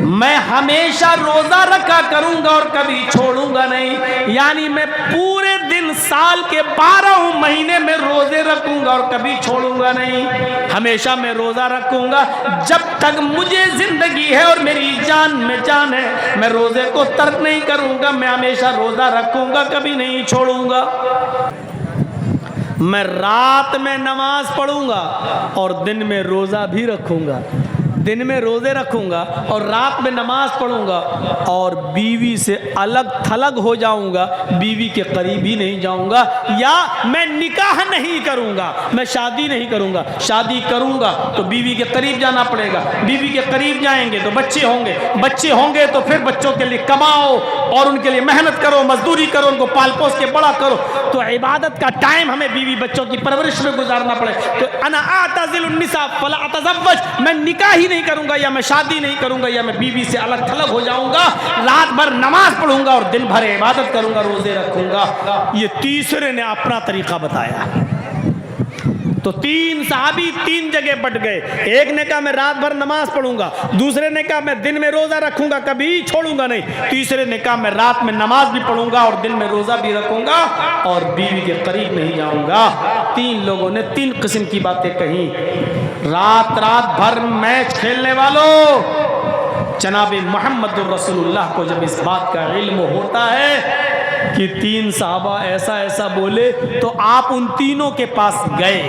میں ہمیشہ روزہ رکھا کروں گا اور کبھی چھوڑوں گا نہیں، یعنی میں پورے دن سال کے 12 مہینے میں روزے رکھوں گا اور کبھی چھوڑوں گا نہیں، ہمیشہ میں روزہ رکھوں گا جب تک مجھے زندگی ہے اور میری جان میں جان ہے، میں روزے کو ترک نہیں کروں گا، میں ہمیشہ روزہ رکھوں گا، کبھی نہیں چھوڑوں گا۔ میں رات میں نماز پڑھوں گا اور دن میں روزہ بھی رکھوں گا، دن میں روزے رکھوں گا اور رات میں نماز پڑھوں گا، اور بیوی سے الگ تھلگ ہو جاؤں گا، بیوی کے قریب ہی نہیں جاؤں گا، یا میں نکاح نہیں کروں گا، میں شادی نہیں کروں گا، شادی کروں گا تو بیوی کے قریب جانا پڑے گا، بیوی کے قریب جائیں گے تو بچے ہوں گے، بچے ہوں گے تو پھر بچوں کے لیے کماؤ اور ان کے لیے محنت کرو، مزدوری کرو، ان کو پال پوس کے بڑا کرو، تو عبادت کا ٹائم ہمیں بیوی بچوں کی پرورش میں گزارنا پڑے۔ تو انا اعتزل النساء فلا اتزوج، میں نکاح ہی نہیں کروں گا، یا میں شادی نہیں کروں گا، یا میں بیوی سے الگ تھلگ ہو جاؤں گا، رات بھر نماز پڑھوں گا اور دن بھر عبادت کروں گا، روزے رکھوں گا۔ یہ تیسرے نے اپنا طریقہ بتایا۔ تو 3 صحابی 3 جگہ بٹ گئے، ایک نے کہا میں رات بھر نماز پڑھوں گا، دوسرے نے کہا میں دن میں روزہ رکھوں گا، کبھی چھوڑوں گا نہیں، تیسرے نے کہا میں رات میں نماز بھی پڑھوں گا اور دن میں روزہ بھی رکھوں گا اور بیوی کے قریب نہیں جاؤں گا۔ 3 لوگوں نے 3 قسم کی باتیں کہیں۔ رات بھر میچ کھیلنے والوں، جناب محمد الرسول اللہ کو جب اس بات کا علم ہوتا ہے کہ 3 صحابہ ایسا بولے، تو آپ ان تینوں کے پاس گئے،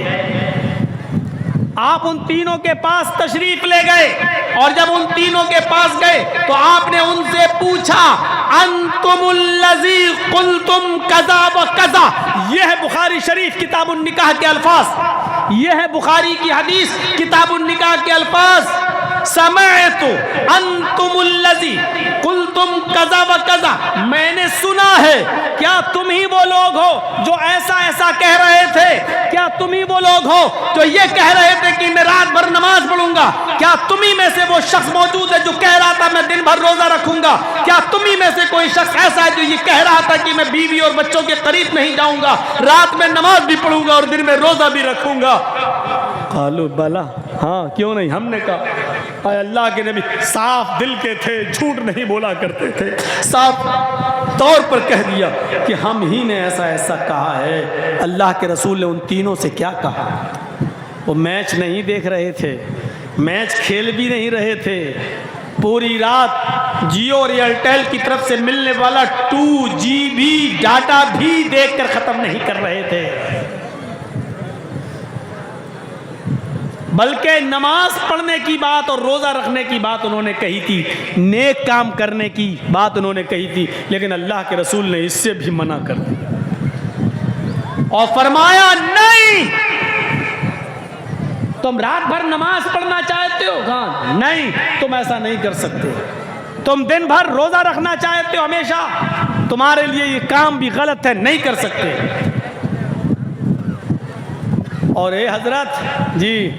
آپ ان تینوں کے پاس تشریف لے گئے، اور جب ان تینوں کے پاس گئے تو آپ نے ان سے پوچھا انتم الذی قلتم کذا و کذا، یہ ہے بخاری شریف کتاب النکاح کے الفاظ، یہ ہے بخاری کی حدیث کتاب النکاح کے الفاظ، سمعت انتم الذی قلتم کذا و کذا، میں نے سنا ہے، کیا تم ہی وہ لوگ ہو جو ایسا کہہ رہے تھے؟ کیا تم ہی وہ لوگ ہو جو یہ کہہ رہے تھے کہ میں رات بھر نماز پڑھوں گا؟ کیا تم ہی میں سے وہ شخص موجود ہے جو کہہ رہا تھا میں دن بھر روزہ رکھوں گا؟ کیا تم ہی میں سے کوئی شخص ایسا ہے جو یہ کہہ رہا تھا کہ میں بیوی اور بچوں کے قریب نہیں جاؤں گا، رات میں نماز بھی پڑھوں گا اور دن میں روزہ بھی رکھوں گا؟ قالوا بلا، ہاں کیوں نہیں، ہم نے کہا۔ اے اللہ کے نبی صاف دل کے تھے، جھوٹ نہیں بولا کرتے تھے، صاف طور پر کہہ دیا کہ ہم ہی نے ایسا کہا ہے۔ اللہ کے رسول نے ان تینوں سے کیا کہا؟ وہ میچ نہیں دیکھ رہے تھے، میچ کھیل بھی نہیں رہے تھے، پوری رات جیو اور ایئرٹیل کی طرف سے ملنے والا 2GB ڈاٹا بھی دیکھ کر ختم نہیں کر رہے تھے، بلکہ نماز پڑھنے کی بات اور روزہ رکھنے کی بات انہوں نے کہی تھی، نیک کام کرنے کی بات انہوں نے کہی تھی، لیکن اللہ کے رسول نے اس سے بھی منع کر دیا اور فرمایا نہیں، تم رات بھر نماز پڑھنا چاہتے ہو؟ کہاں نہیں، تم ایسا نہیں کر سکتے، تم دن بھر روزہ رکھنا چاہتے ہو ہمیشہ، تمہارے لیے یہ کام بھی غلط ہے، نہیں کر سکتے۔ اور اے حضرت جی،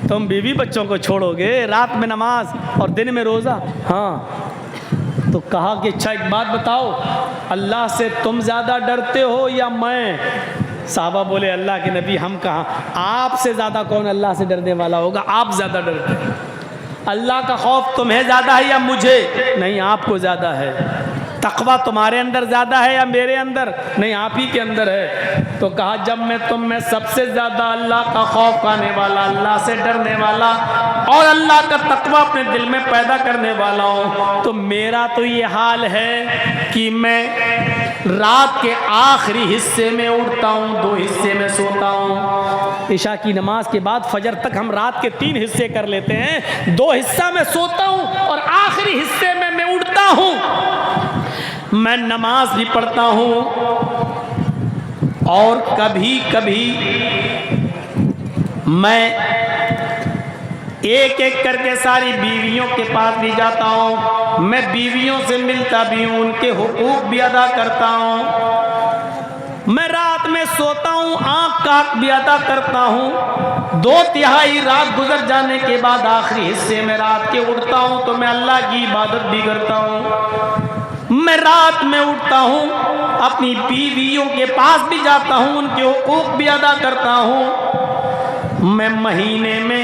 تم بیوی بچوں کو چھوڑو گے، رات میں نماز اور دن میں روزہ؟ ہاں۔ تو کہا کہ اچھا ایک بات بتاؤ، اللہ سے تم زیادہ ڈرتے ہو یا میں؟ صحابہ بولے اللہ کے نبی ہم کہاں، آپ سے زیادہ کون اللہ سے ڈرنے والا ہوگا، آپ زیادہ ڈرتے ہیں۔ اللہ کا خوف تمہیں زیادہ ہے یا مجھے؟ نہیں، آپ کو زیادہ ہے۔ تقویٰ تمہارے اندر زیادہ ہے یا میرے اندر؟ نہیں، آپ ہی کے اندر ہے۔ تو کہا جب میں تم میں سب سے زیادہ اللہ کا خوف کھانے والا، اللہ سے ڈرنے والا اور اللہ کا تقویٰ اپنے دل میں پیدا کرنے والا ہوں، تو میرا تو یہ حال ہے کہ میں رات کے آخری حصے میں اٹھتا ہوں، 2 حصے میں سوتا ہوں۔ عشاء کی نماز کے بعد فجر تک ہم رات کے 3 حصے کر لیتے ہیں، 2 حصہ میں سوتا ہوں اور آخری حصے میں میں اٹھتا ہوں، میں نماز بھی پڑھتا ہوں، اور کبھی کبھی میں ایک کر کے ساری بیویوں کے پاس بھی جاتا ہوں، میں بیویوں سے ملتا بھی ہوں، ان کے حقوق بھی ادا کرتا ہوں، میں رات میں سوتا ہوں، آنکھ کاٹ بھی ادا کرتا ہوں، 2/3 رات گزر جانے کے بعد آخری حصے میں رات کے اٹھتا ہوں تو میں اللہ کی عبادت بھی کرتا ہوں، میں رات میں اٹھتا ہوں، اپنی بیویوں کے پاس بھی جاتا ہوں، ان کے حقوق بھی ادا کرتا ہوں، میں مہینے میں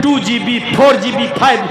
2GB 4GB 5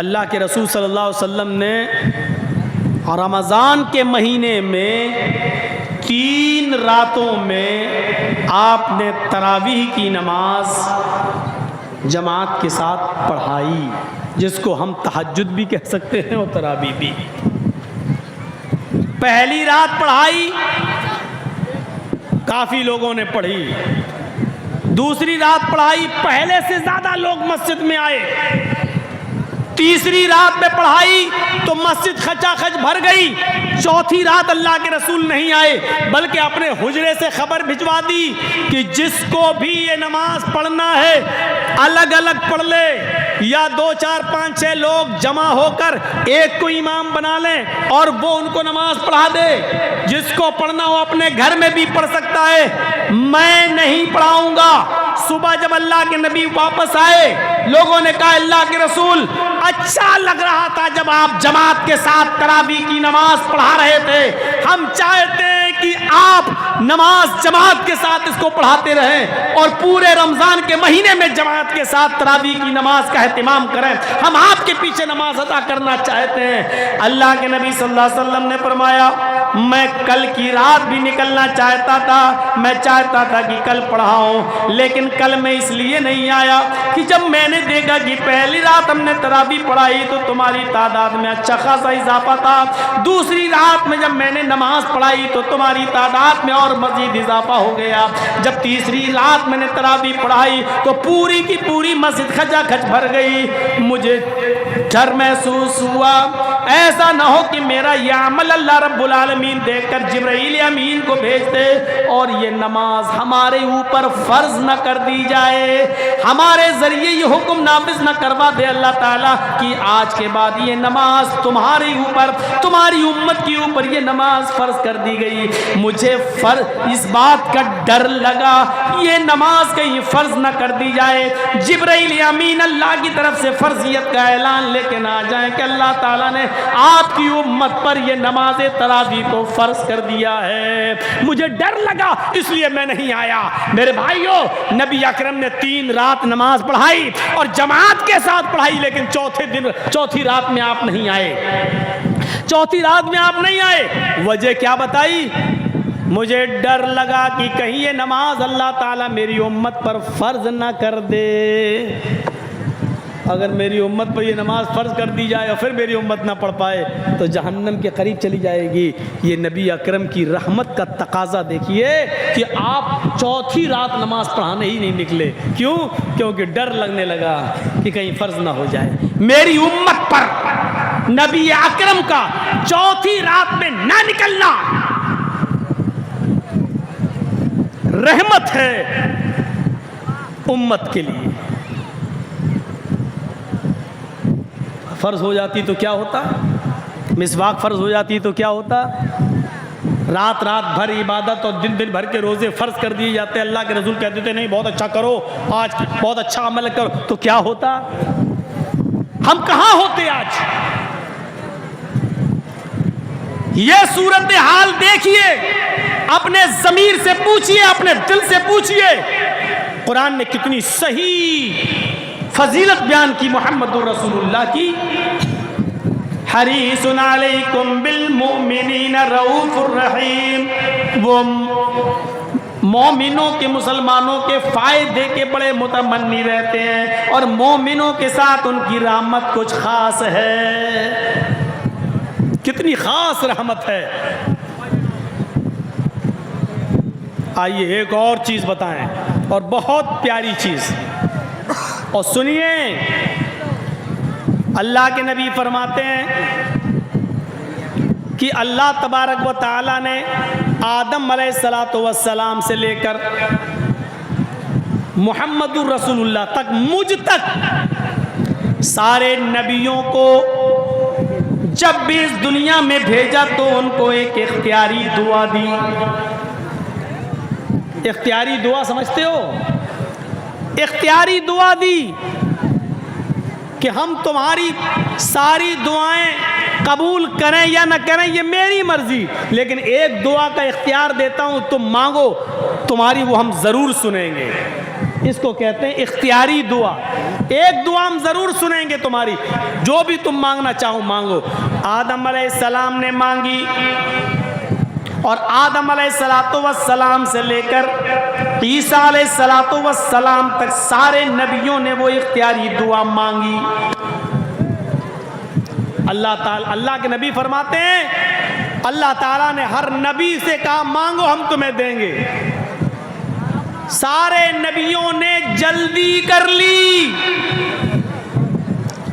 اللہ کے رسول صلی اللہ علیہ وسلم نے رمضان کے مہینے میں 3 راتوں میں آپ نے تراویح کی نماز جماعت کے ساتھ پڑھائی، جس کو ہم تہجد بھی کہہ سکتے ہیں اور تراویح بھی۔ پہلی رات پڑھائی، کافی لوگوں نے پڑھی۔ دوسری رات پڑھائی، پہلے سے زیادہ لوگ مسجد میں آئے۔ تیسری رات میں پڑھائی تو مسجد کھچا کھچ بھر گئی۔ چوتھی رات اللہ کے رسول نہیں آئے، بلکہ اپنے حجرے سے خبر بھجوا دی کہ جس کو بھی یہ نماز پڑھنا ہے الگ الگ پڑھ لے، یا 2 4 5 6 لوگ جمع ہو کر ایک کو امام بنا لیں اور وہ ان کو نماز پڑھا دے۔ جس کو پڑھنا ہو اپنے گھر میں بھی پڑھ سکتا ہے، میں نہیں پڑھاؤں گا۔ صبح جب اللہ کے نبی واپس آئے، لوگوں نے کہا اللہ کے رسول اچھا لگ رہا تھا جب آپ جماعت کے ساتھ تراویح کی نماز پڑھا رہے تھے، ہم چاہتے ہیں کہ آپ نماز جماعت کے ساتھ اس کو پڑھاتے رہیں اور پورے رمضان کے مہینے میں جماعت کے ساتھ تراویح کی نماز کا اہتمام کریں، ہم آپ کے پیچھے نماز ادا کرنا چاہتے ہیں۔ اللہ کے نبی صلی اللہ علیہ وسلم نے فرمایا میں کل کی رات بھی نکلنا چاہتا تھا، میں چاہتا تھا کہ کل پڑھاؤں، لیکن کل میں اس لیے نہیں آیا کہ جب میں نے دیکھا کہ پہلی رات ہم نے تراویح پڑھائی تو تمہاری تعداد میں اچھا خاصا اضافہ تھا، دوسری رات میں جب میں نے نماز پڑھائی تو تمہاری تعداد میں اور مزید اضافہ ہو گیا، جب تیسری رات میں نے تراویح پڑھائی تو پوری کی پوری مسجد کھچا کھچ بھر گئی۔ مجھے ڈر محسوس ہوا ایسا نہ ہو کہ میرا یہ عمل اللہ رب العالمین دیکھ کر جبرائیل امین کو بھیج دے اور یہ نماز ہمارے اوپر فرض نہ کر دی جائے، ہمارے ذریعے یہ حکم نافذ نہ کروا دے اللہ تعالیٰ کہ آج کے بعد یہ نماز تمہارے اوپر، تمہاری امت کے اوپر یہ نماز فرض کر دی گئی۔ مجھے اس بات کا ڈر لگا یہ نماز کہیں فرض نہ کر دی جائے، جبرائیل امین اللہ کی طرف سے فرضیت کا اعلان لے کے نہ جائیں کہ اللہ تعالیٰ نے آپ کی امت پر یہ نماز تراویح کو فرض کر دیا ہے۔ مجھے ڈر لگا اس لیے میں نہیں آیا۔ میرے بھائیوں، نبی اکرم نے 3 رات نماز پڑھائی اور جماعت کے ساتھ پڑھائی، لیکن چوتھی رات میں آپ نہیں آئے۔ چوتھی رات میں آپ نہیں آئے، وجہ کیا بتائی؟ مجھے ڈر لگا کہ کہیں یہ نماز اللہ تعالیٰ میری امت پر فرض نہ کر دے۔ اگر میری امت پر یہ نماز فرض کر دی جائے اور پھر میری امت نہ پڑھ پائے تو جہنم کے قریب چلی جائے گی۔ یہ نبی اکرم کی رحمت کا تقاضا دیکھیے کہ آپ چوتھی رات نماز پڑھانے ہی نہیں نکلے۔ کیوں؟ کیونکہ ڈر لگنے لگا کہ کہیں فرض نہ ہو جائے۔ میری امت پر نبی اکرم کا چوتھی رات میں نہ نکلنا رحمت ہے امت کے لیے۔ فرض ہو جاتی تو کیا ہوتا؟ مسواک فرض ہو جاتی تو کیا ہوتا؟ رات رات بھر عبادت اور دن دن بھر کے روزے فرض کر دیے جاتے، اللہ کے رسول کہتے تھے نہیں بہت اچھا کرو، آج بہت اچھا عمل کرو، تو کیا ہوتا؟ ہم کہاں ہوتے آج؟ یہ صورتحال دیکھیے، اپنے ضمیر سے پوچھئے، اپنے دل سے پوچھئے، قرآن نے کتنی صحیح فضیلت بیان کی محمد رسول اللہ کی۔ حریص علیکم بالمؤمنین رؤوف الرحیم، وہ مومنوں کے، مسلمانوں کے فائدے کے بڑے متمنی رہتے ہیں اور مومنوں کے ساتھ ان کی رحمت کچھ خاص ہے۔ کتنی خاص رحمت ہے۔ آئیے ایک اور چیز بتائیں، اور بہت پیاری چیز، اور سنیے، اللہ کے نبی فرماتے ہیں کہ اللہ تبارک و تعالی نے آدم علیہ السلام سے لے کر محمد الرسول اللہ تک، مجھ تک، سارے نبیوں کو جب بھی اس دنیا میں بھیجا تو ان کو ایک اختیاری دعا دی۔ اختیاری دعا سمجھتے ہو؟ اختیاری دعا دی کہ ہم تمہاری ساری دعائیں قبول کریں یا نہ کریں یہ میری مرضی، لیکن ایک دعا کا اختیار دیتا ہوں، تم مانگو، تمہاری وہ ہم ضرور سنیں گے۔ اس کو کہتے ہیں اختیاری دعا۔ ایک دعا ہم ضرور سنیں گے تمہاری، جو بھی تم مانگنا چاہو مانگو۔ آدم علیہ السلام نے مانگی، اور آدم علیہ السلام سے لے کر عیسیٰ علیہ السلام تک سارے نبیوں نے وہ اختیاری دعا مانگی۔ اللہ کے نبی فرماتے ہیں اللہ تعالیٰ نے ہر نبی سے کہا مانگو ہم تمہیں دیں گے۔ سارے نبیوں نے جلدی کر لی۔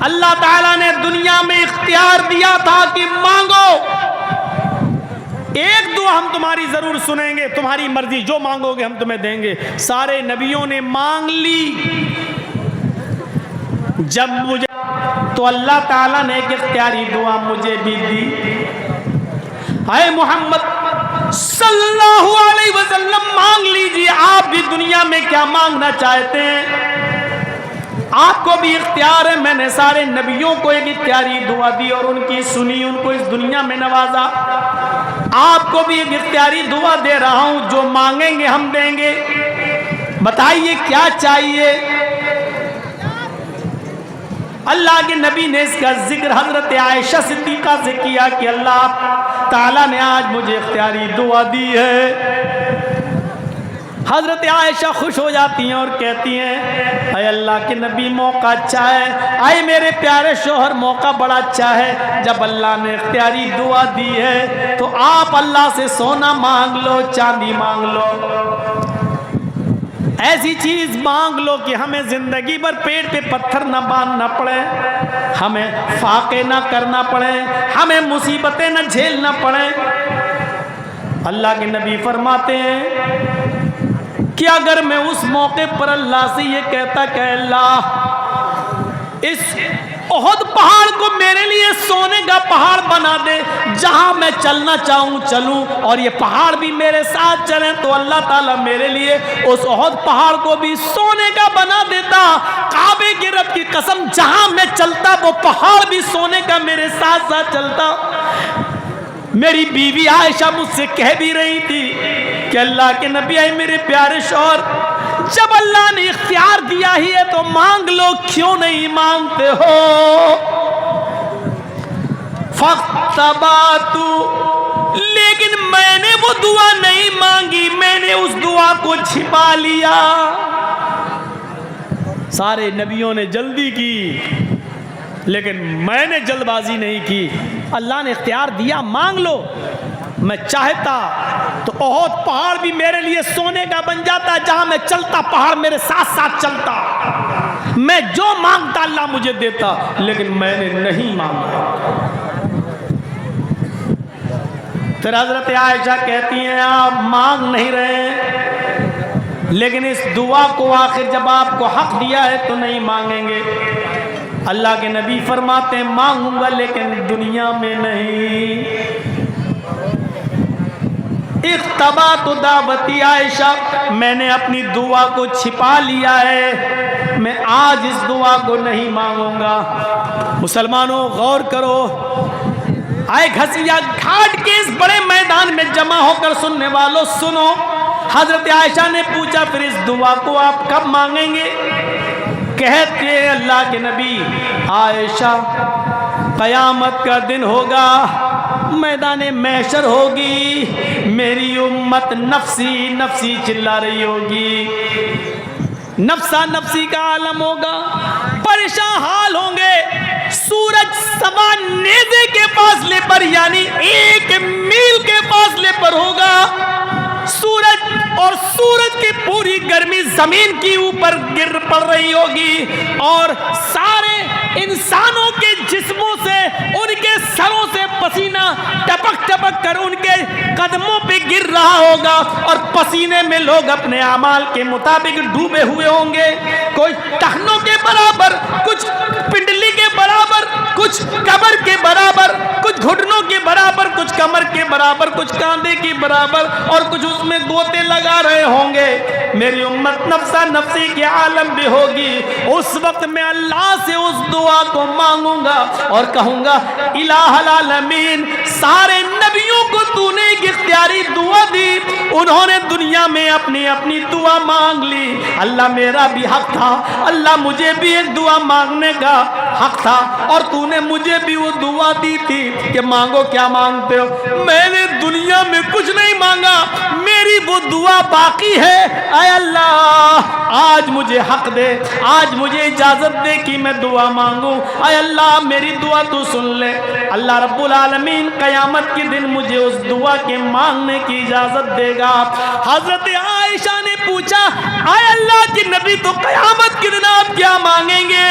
اللہ تعالیٰ نے دنیا میں اختیار دیا تھا کہ مانگو، ایک دعا ہم تمہاری ضرور سنیں گے، تمہاری مرضی جو مانگو گے ہم تمہیں دیں گے۔ سارے نبیوں نے مانگ لی۔ جب مجھے تو اللہ تعالیٰ نے ایک اختیاری دعا مجھے بھی دی، اے محمد صلی اللہ علیہ وسلم مانگ لیجیے، آپ بھی دنیا میں کیا مانگنا چاہتے ہیں، آپ کو بھی اختیار ہے۔ میں نے سارے نبیوں کو ایک اختیاری دعا دی اور ان کی سنی، ان کو اس دنیا میں نوازا۔ آپ کو بھی ایک اختیاری دعا دے رہا ہوں، جو مانگیں گے ہم دیں گے۔ بتائیے کیا چاہیے؟ اللہ کے نبی نے اس کا ذکر حضرت عائشہ صدیقہ سے کیا کہ اللہ تعالیٰ نے آج مجھے اختیاری دعا دی ہے۔ حضرت عائشہ خوش ہو جاتی ہیں اور کہتی ہیں اے اللہ کے نبی موقع اچھا ہے، اے میرے پیارے شوہر موقع بڑا اچھا ہے، جب اللہ نے اختیاری دعا دی ہے تو آپ اللہ سے سونا مانگ لو، چاندی مانگ لو، ایسی چیز مانگ لو کہ ہمیں زندگی بھر پیٹ پہ پتھر نہ باندھنا پڑے، ہمیں فاقے نہ کرنا پڑے، ہمیں مصیبتیں نہ جھیلنا پڑے۔ اللہ کے نبی فرماتے ہیں کہ اگر میں اس موقع پر اللہ سے یہ کہتا کہ اللہ اس احد پہاڑ کو میرے لیے سونے کا پہاڑ بنا دے، جہاں میں چلنا چاہوں چلوں، اور یہ پہاڑ بھی میرے ساتھ چلیں، تو اللہ تعالیٰ میرے لیے اس احد پہاڑ کو بھی سونے کا بنا دیتا۔ کعبے کے رب کی قسم، جہاں میں چلتا وہ پہاڑ بھی سونے کا میرے ساتھ ساتھ چلتا۔ میری بیوی عائشہ مجھ سے کہہ بھی رہی تھی کہ اللہ کے نبی اے میرے پیارے شوہر، جب اللہ نے اختیار دیا ہی ہے تو مانگ لو، کیوں نہیں مانگتے ہو؟ فَاخْتَبَاتُ، لیکن میں نے وہ دعا نہیں مانگی، میں نے اس دعا کو چھپا لیا۔ سارے نبیوں نے جلدی کی لیکن میں نے جلد بازی نہیں کی۔ اللہ نے اختیار دیا مانگ لو، میں چاہتا تو احد پہاڑ بھی میرے لیے سونے کا بن جاتا، جہاں میں چلتا پہاڑ میرے ساتھ ساتھ چلتا، میں جو مانگتا اللہ مجھے دیتا، لیکن میں نے نہیں مانگا۔ پھر حضرت عائشہ کہتی ہیں آپ مانگ نہیں رہے، لیکن اس دعا کو آخر جب آپ کو حق دیا ہے تو نہیں مانگیں گے۔ اللہ کے نبی فرماتے ہیں مانگوں گا لیکن دنیا میں نہیں۔ اختبات دعوتی عائشہ، میں نے اپنی دعا کو چھپا لیا ہے، میں آج اس دعا کو نہیں مانگوں گا۔ مسلمانوں غور کرو، آئے گھسیا گھاٹ کے اس بڑے میدان میں جمع ہو کر سننے والوں سنو۔ حضرت عائشہ نے پوچھا پھر اس دعا کو آپ کب مانگیں گے؟ کہتے ہیں اللہ کے نبی عائشہ قیامت کا دن ہوگا، میدان محشر ہوگی، میری امت نفسی نفسی چلا رہی ہوگی، نفسا نفسی کا عالم ہوگا، پریشان حال ہوں گے۔ سورج سوا نیزے کے فاصلے پر یعنی 1 میل کے فاصلے پر ہوگا، سورج اور سورج کی پوری گرمی زمین کی اوپر گر پڑ رہی ہوگی، اور سارے انسانوں کے جسموں سے ان کے سروں سے پسینہ ٹپک ٹپک کر ان کے قدموں پہ گر رہا ہوگا، اور پسینے میں لوگ اپنے اعمال کے مطابق ڈوبے ہوئے ہوں گے، کوئی ٹخنوں کے برابر، کچھ پنڈلی کے برابر، کچھ کمر کے برابر، کچھ گھٹنوں کے برابر، کچھ کمر کے برابر، کچھ کاندھے کے برابر، اور کچھ اس میں گوتے لگا رہے ہوں گے۔ میری امت نفسا نفسی کے عالم بھی ہوگی۔ اس وقت میں اللہ سے اس دعا کو مانگوں گا اور کہوں گا الہ العالمین، سارے نبیوں کو تو نے ایک اختیاری دعا دی, انہوں نے دنیا میں اپنی اپنی دعا مانگ لی. اللہ میرا بھی حق تھا, اللہ مجھے بھی ایک دعا مانگنے کا حق تھا, اور تو نے مجھے بھی وہ دعا دی تھی کہ مانگو کیا مانگتے ہو. میں نے دنیا میں کچھ نہیں مانگا, میری وہ دعا باقی ہے. اے اللہ آج مجھے حق دے, آج مجھے اجازت دے کہ میں دعا مانگوں. اے اللہ میری دعا تو سن لے. اللہ رب العالمین قیامت کے دن مجھے اس دعا کے مانگنے کی اجازت دے گا. حضرت عائشہ نے پوچھا اے اللہ کے نبی تو قیامت کے دن آپ کیا مانگیں گے؟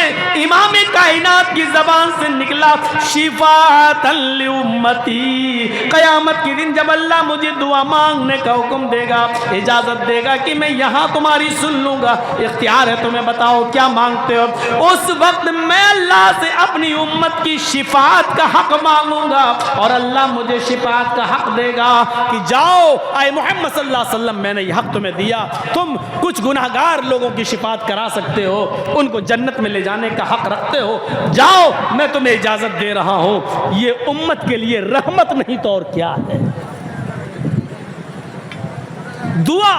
امام کائنات کی زبان سے نکلا شفاعۃ لامتی. قیامت کے دن جب اللہ مجھے دعا مانگنے کا حکم دے گا, اجازت دے گا کہ میں یہاں تمہاری سن لوں گا, اختیار ہے تمہیں بتاؤ کیا مانگتے ہو, اس وقت میں اللہ سے اپنی امت کی شفاعت کا حق مانگوں گا, اور اللہ مجھے شفاعت کا حق دے گا کہ جاؤ اے محمد صلی اللہ علیہ وسلم میں نے یہ حق تمہیں دیا, تم کچھ گناہگار لوگوں کی شفاعت کرا سکتے ہو, ان کو جنت میں لے جانے کا حق رکھتے ہو, جاؤ میں تمہیں اجازت دے رہا ہوں. یہ امت کے لیے رحمت نہیں تو اور کیا ہے. دعا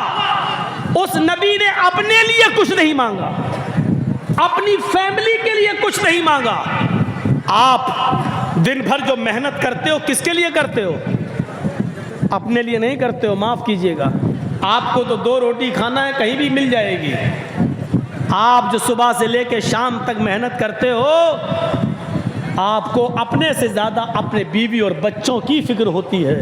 اس نبی نے اپنے لیے کچھ نہیں مانگا, اپنی فیملی کے لیے کچھ نہیں مانگا. آپ دن بھر جو محنت کرتے ہو کس کے لیے کرتے ہو؟ اپنے لیے نہیں کرتے ہو, معاف کیجئے گا. آپ کو تو 2 روٹی کھانا ہے, کہیں بھی مل جائے گی. آپ جو صبح سے لے کے شام تک محنت کرتے ہو, آپ کو اپنے سے زیادہ اپنے بیوی اور بچوں کی فکر ہوتی ہے.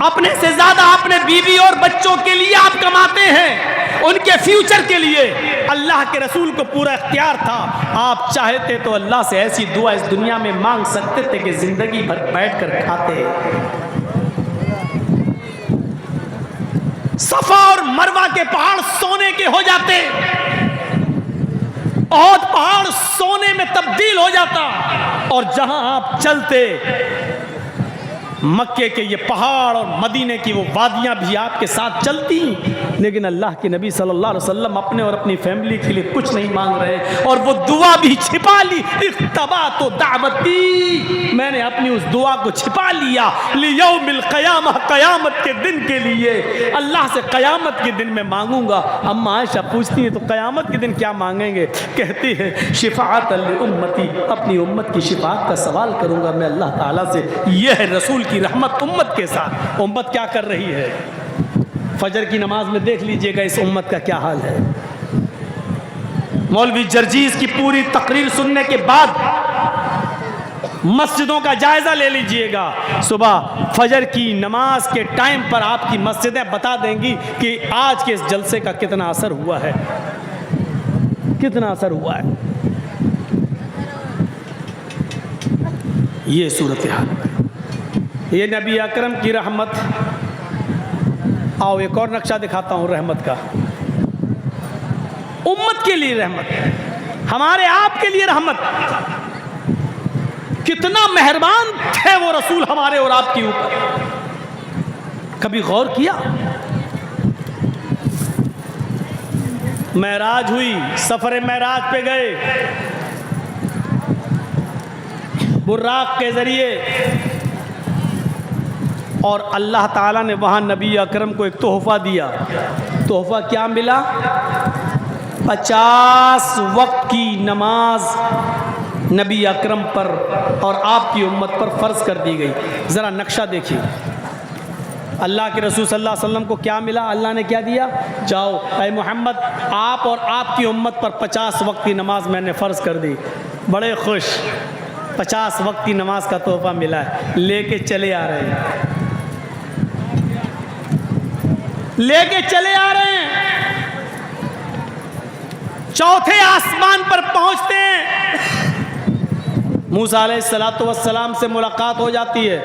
اپنے سے زیادہ اپنے بیوی اور بچوں کے لیے آپ کماتے ہیں, ان کے فیوچر کے لیے. اللہ کے رسول کو پورا اختیار تھا, آپ چاہتے تو اللہ سے ایسی دعا اس دنیا میں مانگ سکتے تھے کہ زندگی بھر بیٹھ کر کھاتے. صفا اور مروہ کے پہاڑ سونے کے ہو جاتے, احد پہاڑ سونے میں تبدیل ہو جاتا, اور جہاں آپ چلتے مکے کے یہ پہاڑ اور مدینے کی وہ وادیاں بھی آپ کے ساتھ چلتی. لیکن اللہ کے نبی صلی اللہ علیہ وسلم اپنے اور اپنی فیملی کے لیے کچھ نہیں مانگ رہے, اور وہ دعا بھی چھپا لی. اختبأت دعوتی, میں نے اپنی اس دعا کو چھپا لیا. لیوم القیامہ, قیامت کے دن کے لیے, اللہ سے قیامت کے دن میں مانگوں گا. اما عائشہ پوچھتی ہیں تو قیامت کے دن کیا مانگیں گے؟ کہتی ہے شفاعت لامتی, اپنی امت کی شفاعت کا سوال کروں گا میں اللہ تعالیٰ سے. یہ ہے رسول کی رحمت امت کے ساتھ. امت کیا کر رہی ہے؟ فجر کی نماز میں دیکھ لیجئے گا اس امت کا کیا حال ہے. مولوی جرجیز کی پوری تقریر سننے کے بعد مسجدوں کا جائزہ لے لیجئے گا. صبح فجر کی نماز کے ٹائم پر آپ کی مسجدیں بتا دیں گی کہ آج کے اس جلسے کا کتنا اثر ہوا ہے, کتنا اثر ہوا ہے. یہ صورتحال ہے, یہ نبی اکرم کی رحمت. آؤ ایک اور نقشہ دکھاتا ہوں رحمت کا. امت کے لیے رحمت, ہمارے آپ کے لیے رحمت. کتنا مہربان تھے وہ رسول ہمارے اور آپ کے اوپر. کبھی غور کیا؟ معراج ہوئی, سفر معراج پہ گئے, براق کے ذریعے, اور اللہ تعالیٰ نے وہاں نبی اکرم کو ایک تحفہ دیا. تحفہ کیا ملا؟ 50 وقت کی نماز نبی اکرم پر اور آپ کی امت پر فرض کر دی گئی. ذرا نقشہ دیکھیے, اللہ کے رسول صلی اللہ علیہ وسلم کو کیا ملا؟ اللہ نے کیا دیا؟ جاؤ اے محمد, آپ اور آپ کی امت پر 50 وقت کی نماز میں نے فرض کر دی. بڑے خوش, 50 وقت کی نماز کا تحفہ ملا ہے. لے کے چلے آ رہے ہیں, لے کے چلے آ رہے ہیں. چوتھے آسمان پر پہنچتے ہیں, موسیٰ علیہ السلام سے ملاقات ہو جاتی ہے.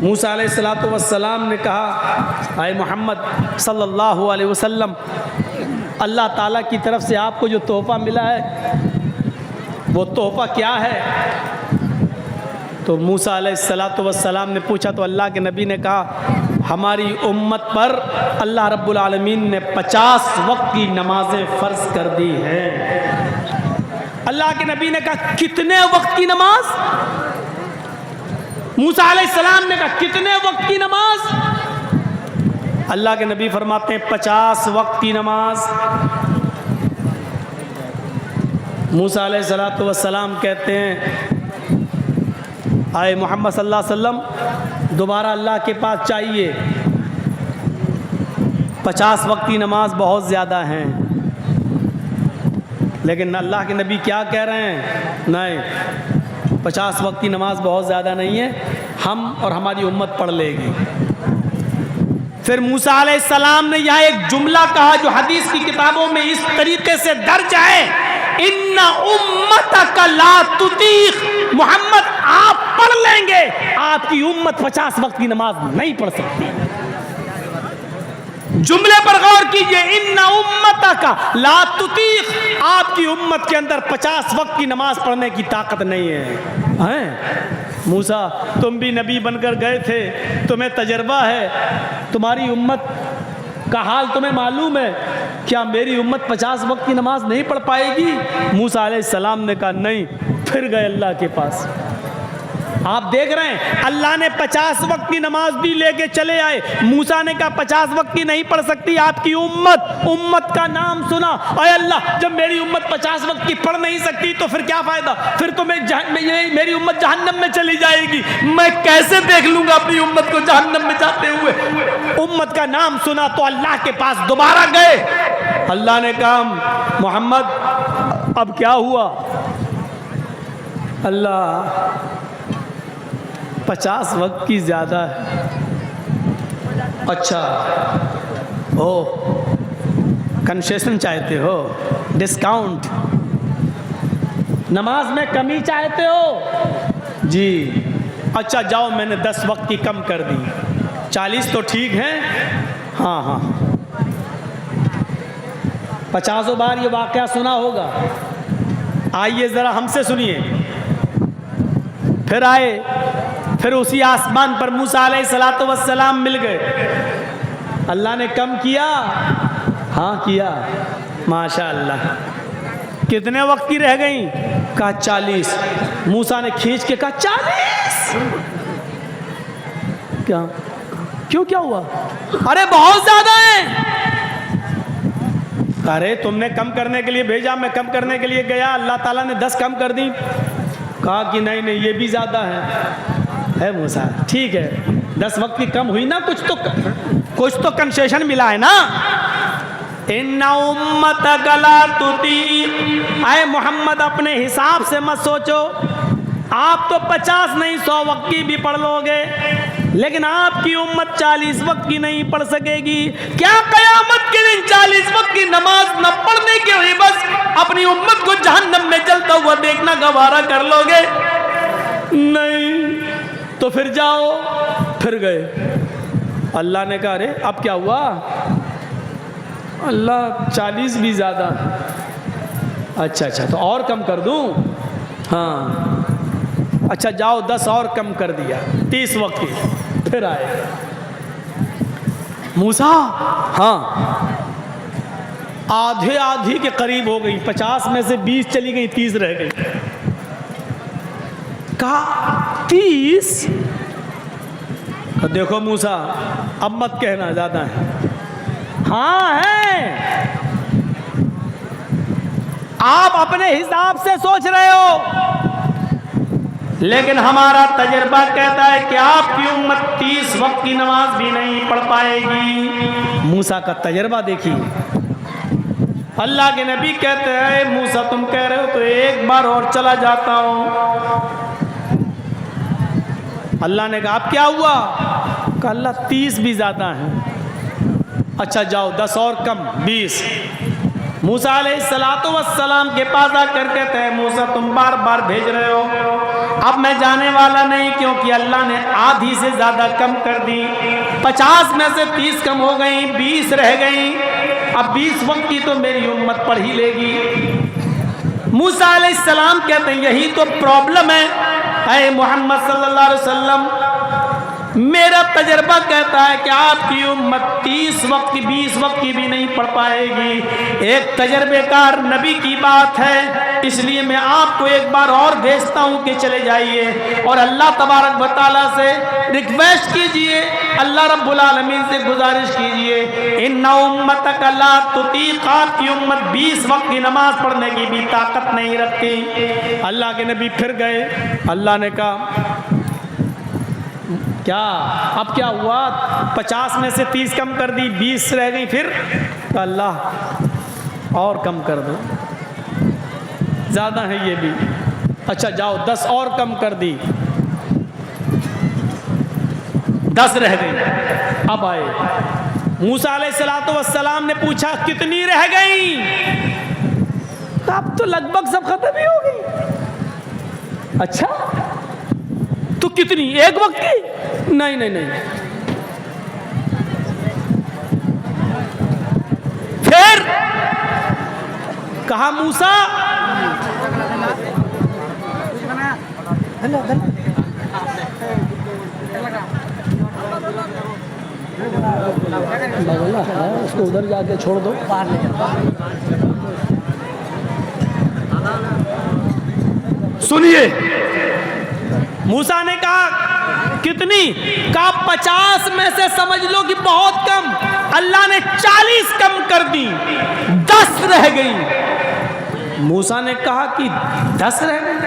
موسیٰ علیہ السلام نے کہا اے محمد صلی اللہ علیہ وسلم, اللہ تعالیٰ کی طرف سے آپ کو جو تحفہ ملا ہے وہ تحفہ کیا ہے؟ تو موسیٰ علیہ السلام نے پوچھا تو اللہ کے نبی نے کہا ہماری امت پر اللہ رب العالمین نے 50 وقت کی نمازیں فرض کر دی ہیں. اللہ کے نبی نے کہا کتنے وقت کی نماز؟ موسیٰ علیہ السلام نے کہا کتنے وقت کی نماز؟ اللہ کے نبی فرماتے ہیں 50 وقت کی نماز۔ موسیٰ علیہ السلام کہتے ہیں آئے محمد صلی اللہ علیہ وسلم دوبارہ اللہ کے پاس چاہیے، 50 وقت کی نماز بہت زیادہ ہیں۔ لیکن اللہ کے نبی کیا کہہ رہے ہیں؟ نہیں، 50 وقت کی نماز بہت زیادہ نہیں ہے، ہم اور ہماری امت پڑھ لے گی۔ پھر موسیٰ علیہ السلام نے یہاں ایک جملہ کہا جو حدیث کی کتابوں میں اس طریقے سے درج ہے، ان امتک لا تطیق، محمد آپ پڑھ لیں گے، آپ کی امت 50 وقت کی نماز نہیں پڑھ سکتی۔ جملے پر غور کیجئے، ان امتک لا تطیق، آپ کی امت کے اندر 50 وقت کی نماز پڑھنے کی طاقت نہیں ہے۔ موسیٰ تم بھی نبی بن کر گئے تھے، تمہیں تجربہ ہے، تمہاری امت کا حال تمہیں معلوم ہے، کیا میری امت 50 وقت کی نماز نہیں پڑھ پائے گی؟ موسیٰ علیہ السلام نے کہا نہیں، پھر گئے اللہ کے پاس۔ آپ دیکھ رہے ہیں اللہ نے 50 وقت کی نماز بھی لے کے چلے آئے۔ موسیٰ نے کہا 50 وقت کی نہیں پڑھ سکتی آپ کی امت کا نام سنا، اے اللہ جب میری امت 50 وقت کی پڑھ نہیں سکتی تو پھر کیا فائدہ، پھر تو میری امت جہنم میں چلی جائے گی، میں کیسے دیکھ لوں گا اپنی امت کو جہنم میں جاتے ہوئے۔ امت کا نام سنا تو اللہ کے پاس دوبارہ گئے۔ اللہ نے کہا محمد اب کیا ہوا؟ اللہ 50 وقت کی زیادہ ہے۔ اچھا کنسیشن چاہتے ہو، ڈسکاؤنٹ، نماز میں کمی چاہتے ہو؟ جی اچھا جاؤ، میں نے 10 وقت کی کم کر دی، 40 تو ٹھیک ہیں؟ ہاں 50 بار یہ واقعہ سنا ہوگا۔ آئیے ذرا ہم سے سنیے۔ پھر آئے، پھر اسی آسمان پر موسیٰ علیہ السلام مل گئے۔ اللہ نے کم کیا؟ ہاں کیا، ماشاءاللہ۔ کتنے وقت کی رہ گئیں؟ کہا 40۔ موسیٰ نے کھینچ کے کہا 40؟ کیا ہوا؟ ارے بہت زیادہ ہیں۔ ارے تم نے کم کرنے کے لیے بھیجا، میں کم کرنے کے لیے گیا، اللہ تعالیٰ نے 10 کم کر دی۔ کہا کہ نہیں یہ بھی زیادہ ہے موسیٰ، ٹھیک ہے 10 وقت کی کم ہوئی نا، کچھ تو کنسیشن ملا ہے نا۔ ان امتک لا تطیق، اے محمد اپنے حساب سے مت سوچو، آپ تو 50 نہیں 100 وقت کی بھی پڑھ لو گے، لیکن آپ کی امت 40 وقت کی نہیں پڑھ سکے گی۔ کیا قیامت کے دن 40 وقت کی نماز نہ پڑھنے کے ہوئی بس اپنی امت کو جہنم میں جلتا ہوا دیکھنا گوارا کر لو گے؟ نہیں، تو پھر جاؤ۔ پھر گئے۔ اللہ نے کہا ارے اب کیا ہوا؟ اللہ 40 بھی زیادہ۔ اچھا تو اور کم کر دوں؟ ہاں اچھا جاؤ 10 اور کم کر دیا، 30 وقت کی۔ پھر آئے موسیٰ، ہاں آدھی کے قریب ہو گئی، 50 میں سے 20 چلی گئی، 30 رہ گئی۔ کہا 30؟ دیکھو موسیٰ اب مت کہنا زیادہ ہے۔ ہاں ہے، آپ اپنے حساب سے سوچ رہے ہو، لیکن ہمارا تجربہ کہتا ہے کہ آپ کی امت 30 وقت کی نماز بھی نہیں پڑھ پائے گی۔ موسیٰ کا تجربہ دیکھیے۔ اللہ کے نبی کہتے ہیں موسیٰ تم کہہ رہے ہو تو ایک بار اور چلا جاتا ہوں۔ اللہ نے کہا اب کیا ہوا؟ کہا اللہ 30 بھی زیادہ ہیں۔ اچھا جاؤ 10 اور کم، 20۔ موسیٰ علیہ السلام کے پاس آ کر کہتے ہیں موسیٰ تم بار بار بھیج رہے ہو، اب میں جانے والا نہیں، کیونکہ اللہ نے آدھی سے زیادہ کم کر دی۔ 50 میں سے 30 کم ہو گئیں، 20 رہ گئیں، اب 20 وقت کی تو میری امت پڑھ ہی لے گی۔ موسیٰ علیہ السلام کہتے ہیں یہی تو پرابلم ہے اے محمد صلی اللہ علیہ وسلم، میرا تجربہ کہتا ہے کہ آپ کی امت 30 وقت کی 20 وقت کی بھی نہیں پڑھ پائے گی. ایک تجربے کار نبی کی بات ہے, اس لیے میں آپ کو ایک بار اور بھیجتا ہوں کہ چلے جائیے اور اللہ تبارک و تعالیٰ سے ریکویسٹ کیجئے, اللہ رب العالمین سے گزارش کیجئے, ان امتک لا تطیق, آپ کی امت 20 وقت کی نماز پڑھنے کی بھی طاقت نہیں رکھتی. اللہ کے نبی پھر گئے, اللہ نے کہا کیا اب کیا ہوا, 50 میں سے 30 کم کر دی, 20 رہ گئی, پھر اللہ اور کم کر دو, زیادہ ہے یہ بھی, اچھا جاؤ 10 اور کم کر دی, 10 رہ گئی. اب آئے موسیٰ علیہ السلام نے پوچھا کتنی رہ گئی, اب تو لگ بھگ سب ختم ہی ہو گئی. اچھا تو کتنی, ایک وقت کی؟ نہیں نہیں نہیں. پھر کہا موسیٰ اس کو ادھر جا کے چھوڑ دو, سنیے. موسیٰ نے کہا کتنی, کہا 50 میں سے سمجھ لو کہ بہت کم. اللہ نے 40 کم کر دی, 10 رہ گئی. موسیٰ نے کہا کہ 10 رہ گئی,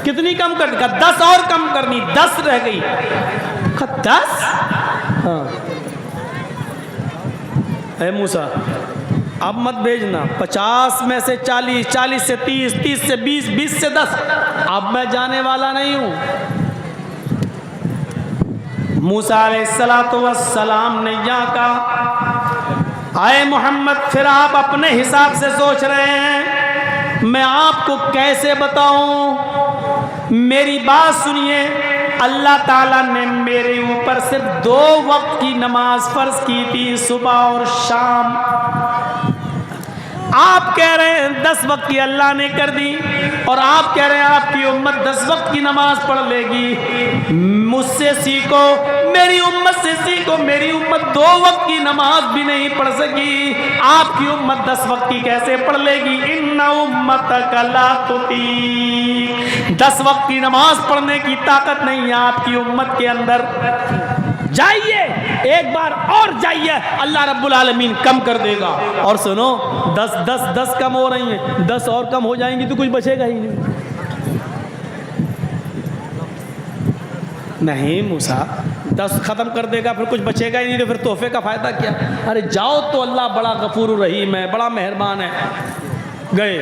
کتنی کم کر دی, کہا 10 اور کم کرنی, 10 رہ گئی. کہا 10, ہاں. اے موسیٰ اب مت بھیجنا, 50 میں سے 40, 40 سے 30, 30 سے 20, 20 سے 10, اب میں جانے والا نہیں ہوں. موسیٰ علیہ السلام نے یہاں کہا اے محمد پھر آپ اپنے حساب سے سوچ رہے ہیں, میں آپ کو کیسے بتاؤں, میری بات سنیے. اللہ تعالیٰ نے میرے اوپر صرف 2 وقت کی نماز فرض کی تھی, صبح اور شام. آپ کہہ رہے ہیں 10 وقت کی اللہ نے کر دی, اور آپ کہہ رہے ہیں آپ کی امت 10 وقت کی نماز پڑھ لے گی. مجھ سے سیکھو, میری امت سے سیکھو. میری امت 2 وقت کی نماز بھی نہیں پڑھ سکی, آپ کی امت 10 وقت کی کیسے پڑھ لے گی. ان امتک لا تطیق, 10 وقت کی نماز پڑھنے کی طاقت نہیں ہے آپ کی امت کے اندر. جائیے ایک بار اور جائیے, اللہ رب العالمین کم کر دے گا. اور سنو 10 کم ہو رہی ہیں, 10 اور کم ہو جائیں گی تو کچھ بچے گا ہی نہیں. موسیٰ 10 ختم کر دے گا پھر کچھ بچے گا ہی نہیں, تو پھر تحفے کا فائدہ کیا. ارے جاؤ تو اللہ بڑا غفور رحیم ہے, بڑا مہربان ہے. گئے,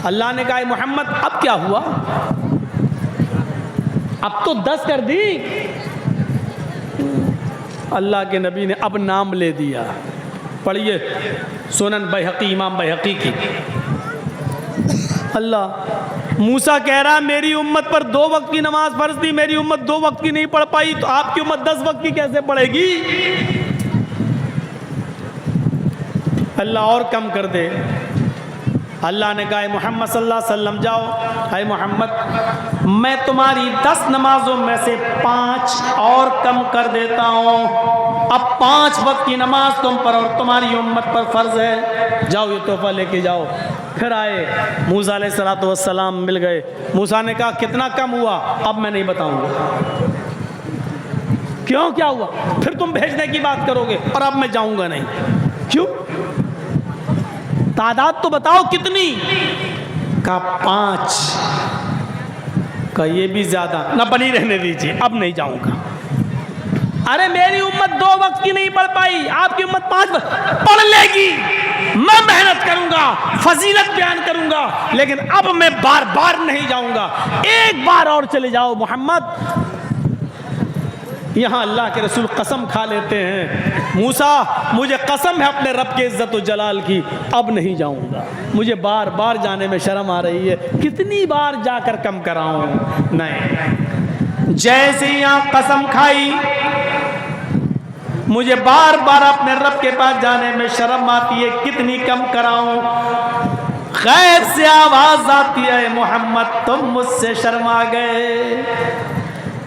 اللہ نے کہا محمد اب کیا ہوا, اب تو 10 کر دی. اللہ کے نبی نے اب نام لے دیا. پڑھیے سنن بیہقی, امام بیہقی کی. اللہ موسیٰ کہہ رہا میری امت پر 2 وقت کی نماز فرض تھی, میری امت 2 وقت کی نہیں پڑھ پائی, تو آپ کی امت 10 وقت کی کیسے پڑھے گی. اللہ اور کم کر دے. اللہ نے کہا اے محمد صلی اللہ علیہ وسلم جاؤ, اے محمد میں تمہاری 10 نمازوں میں سے 5 اور کم کر دیتا ہوں. اب 5 وقت کی نماز تم پر اور تمہاری امت پر فرض ہے. جاؤ یہ تحفہ لے کے جاؤ. پھر آئے موسیٰ علیہ السلام مل گئے. موسیٰ نے کہا کتنا کم ہوا, اب میں نہیں بتاؤں گا. کیوں, کیا ہوا, پھر تم بھیجنے کی بات کرو گے اور اب میں جاؤں گا نہیں. کیوں, تعداد تو بتاؤ کتنی. کہا 5. کہا یہ بھی زیادہ, نہ بنی رہنے دیجیے, اب نہیں جاؤں گا. ارے میری امت 2 وقت کی نہیں پڑھ پائی, آپ کی امت 5 وقت پڑھ لے گی. میں محنت کروں گا, فضیلت بیان کروں گا, لیکن اب میں بار بار نہیں جاؤں گا. ایک بار اور چلے جاؤ محمد. یہاں اللہ کے رسول قسم کھا لیتے ہیں, موسیٰ مجھے قسم ہے اپنے رب کے عزت و جلال کی, اب نہیں جاؤں گا. مجھے بار بار جانے میں شرم آ رہی ہے, کتنی بار جا کر کم کراؤں. نہیں, جیسے یہاں قسم کھائی, مجھے بار بار اپنے رب کے پاس جانے میں شرم آتی ہے, کتنی کم کراؤں. غیب سے آواز آتی ہے محمد تم مجھ سے شرما گئے.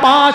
5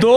2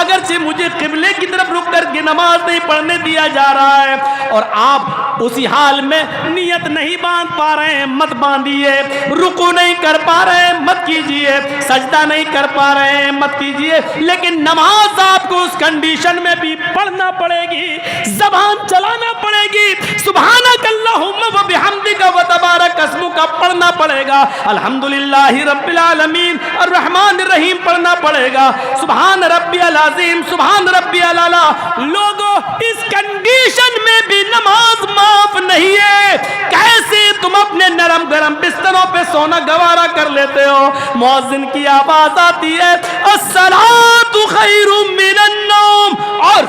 اگرچہ مجھے قبلے کی طرف رک کر کے نماز نہیں پڑھنے دیا جا رہا ہے، اور آپ اسی حال میں نیت نہیں باندھ پا رہے ہیں، مت باندھیے، رکوع نہیں کر پا رہے ہیں مت کیجئے، سجدہ نہیں کر پا رہے ہیں مت کیجئے، لیکن نماز آپ کو اس کنڈیشن میں بھی پڑھنا پڑے گی، زبان چلانا پڑے گی، سبحانک اللہم و بحمدک و تبارک اسمک پڑھنا پڑے گا، الحمدللہ رب العالمین الرحمن الرحیم پڑھنا پڑے گا، سبحان ربی العظیم سبحان ربی الاعلیٰ۔ لوگوں اس کنڈیشن میں بھی نماز معاف نہیں ہے، کیسے تم اپنے نرم گرم بستروں پہ سونا گوارا کر لیتے ہو؟ مؤذن کی آواز آتی ہے الصلاۃ خیر من النوم، اور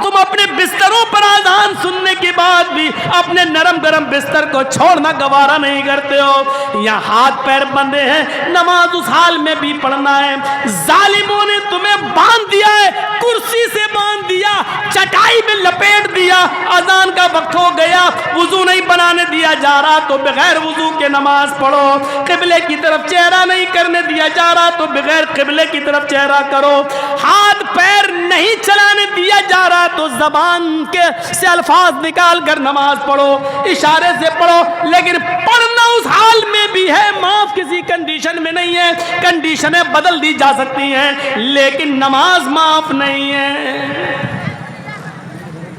تم اپنے بستروں پر اذان سننے کے بعد بھی اپنے نرم گرم بستر کو چھوڑنا گوارا نہیں کرتے ہو۔ یا ہاتھ پیر بندھے ہیں، نماز اس حال میں بھی پڑھنا ہے، ظالموں نے تمہیں باندھ دیا ہے، کرسی سے باندھ دیا، چٹائی میں لپیٹ دیا، اذان کا وقت ہو گیا، وضو نہیں بنانے دیا جا رہا تو بغیر وضو کے نماز پڑھو، قبلے کی طرف چہرہ نہیں کرنے دیا جا رہا تو بغیر قبلے کی طرف چہرہ کرو، ہاتھ پیر نہیں چلانے دیا جا رہا تو زبان کے سے الفاظ نکال کر نماز پڑھو، اشارے سے پڑھو، لیکن پڑھنا اس حال میں بھی ہے، معاف کسی کنڈیشن میں نہیں ہے، کنڈیشنیں بدل دی جا سکتی ہیں لیکن نماز معاف نہیں ہے۔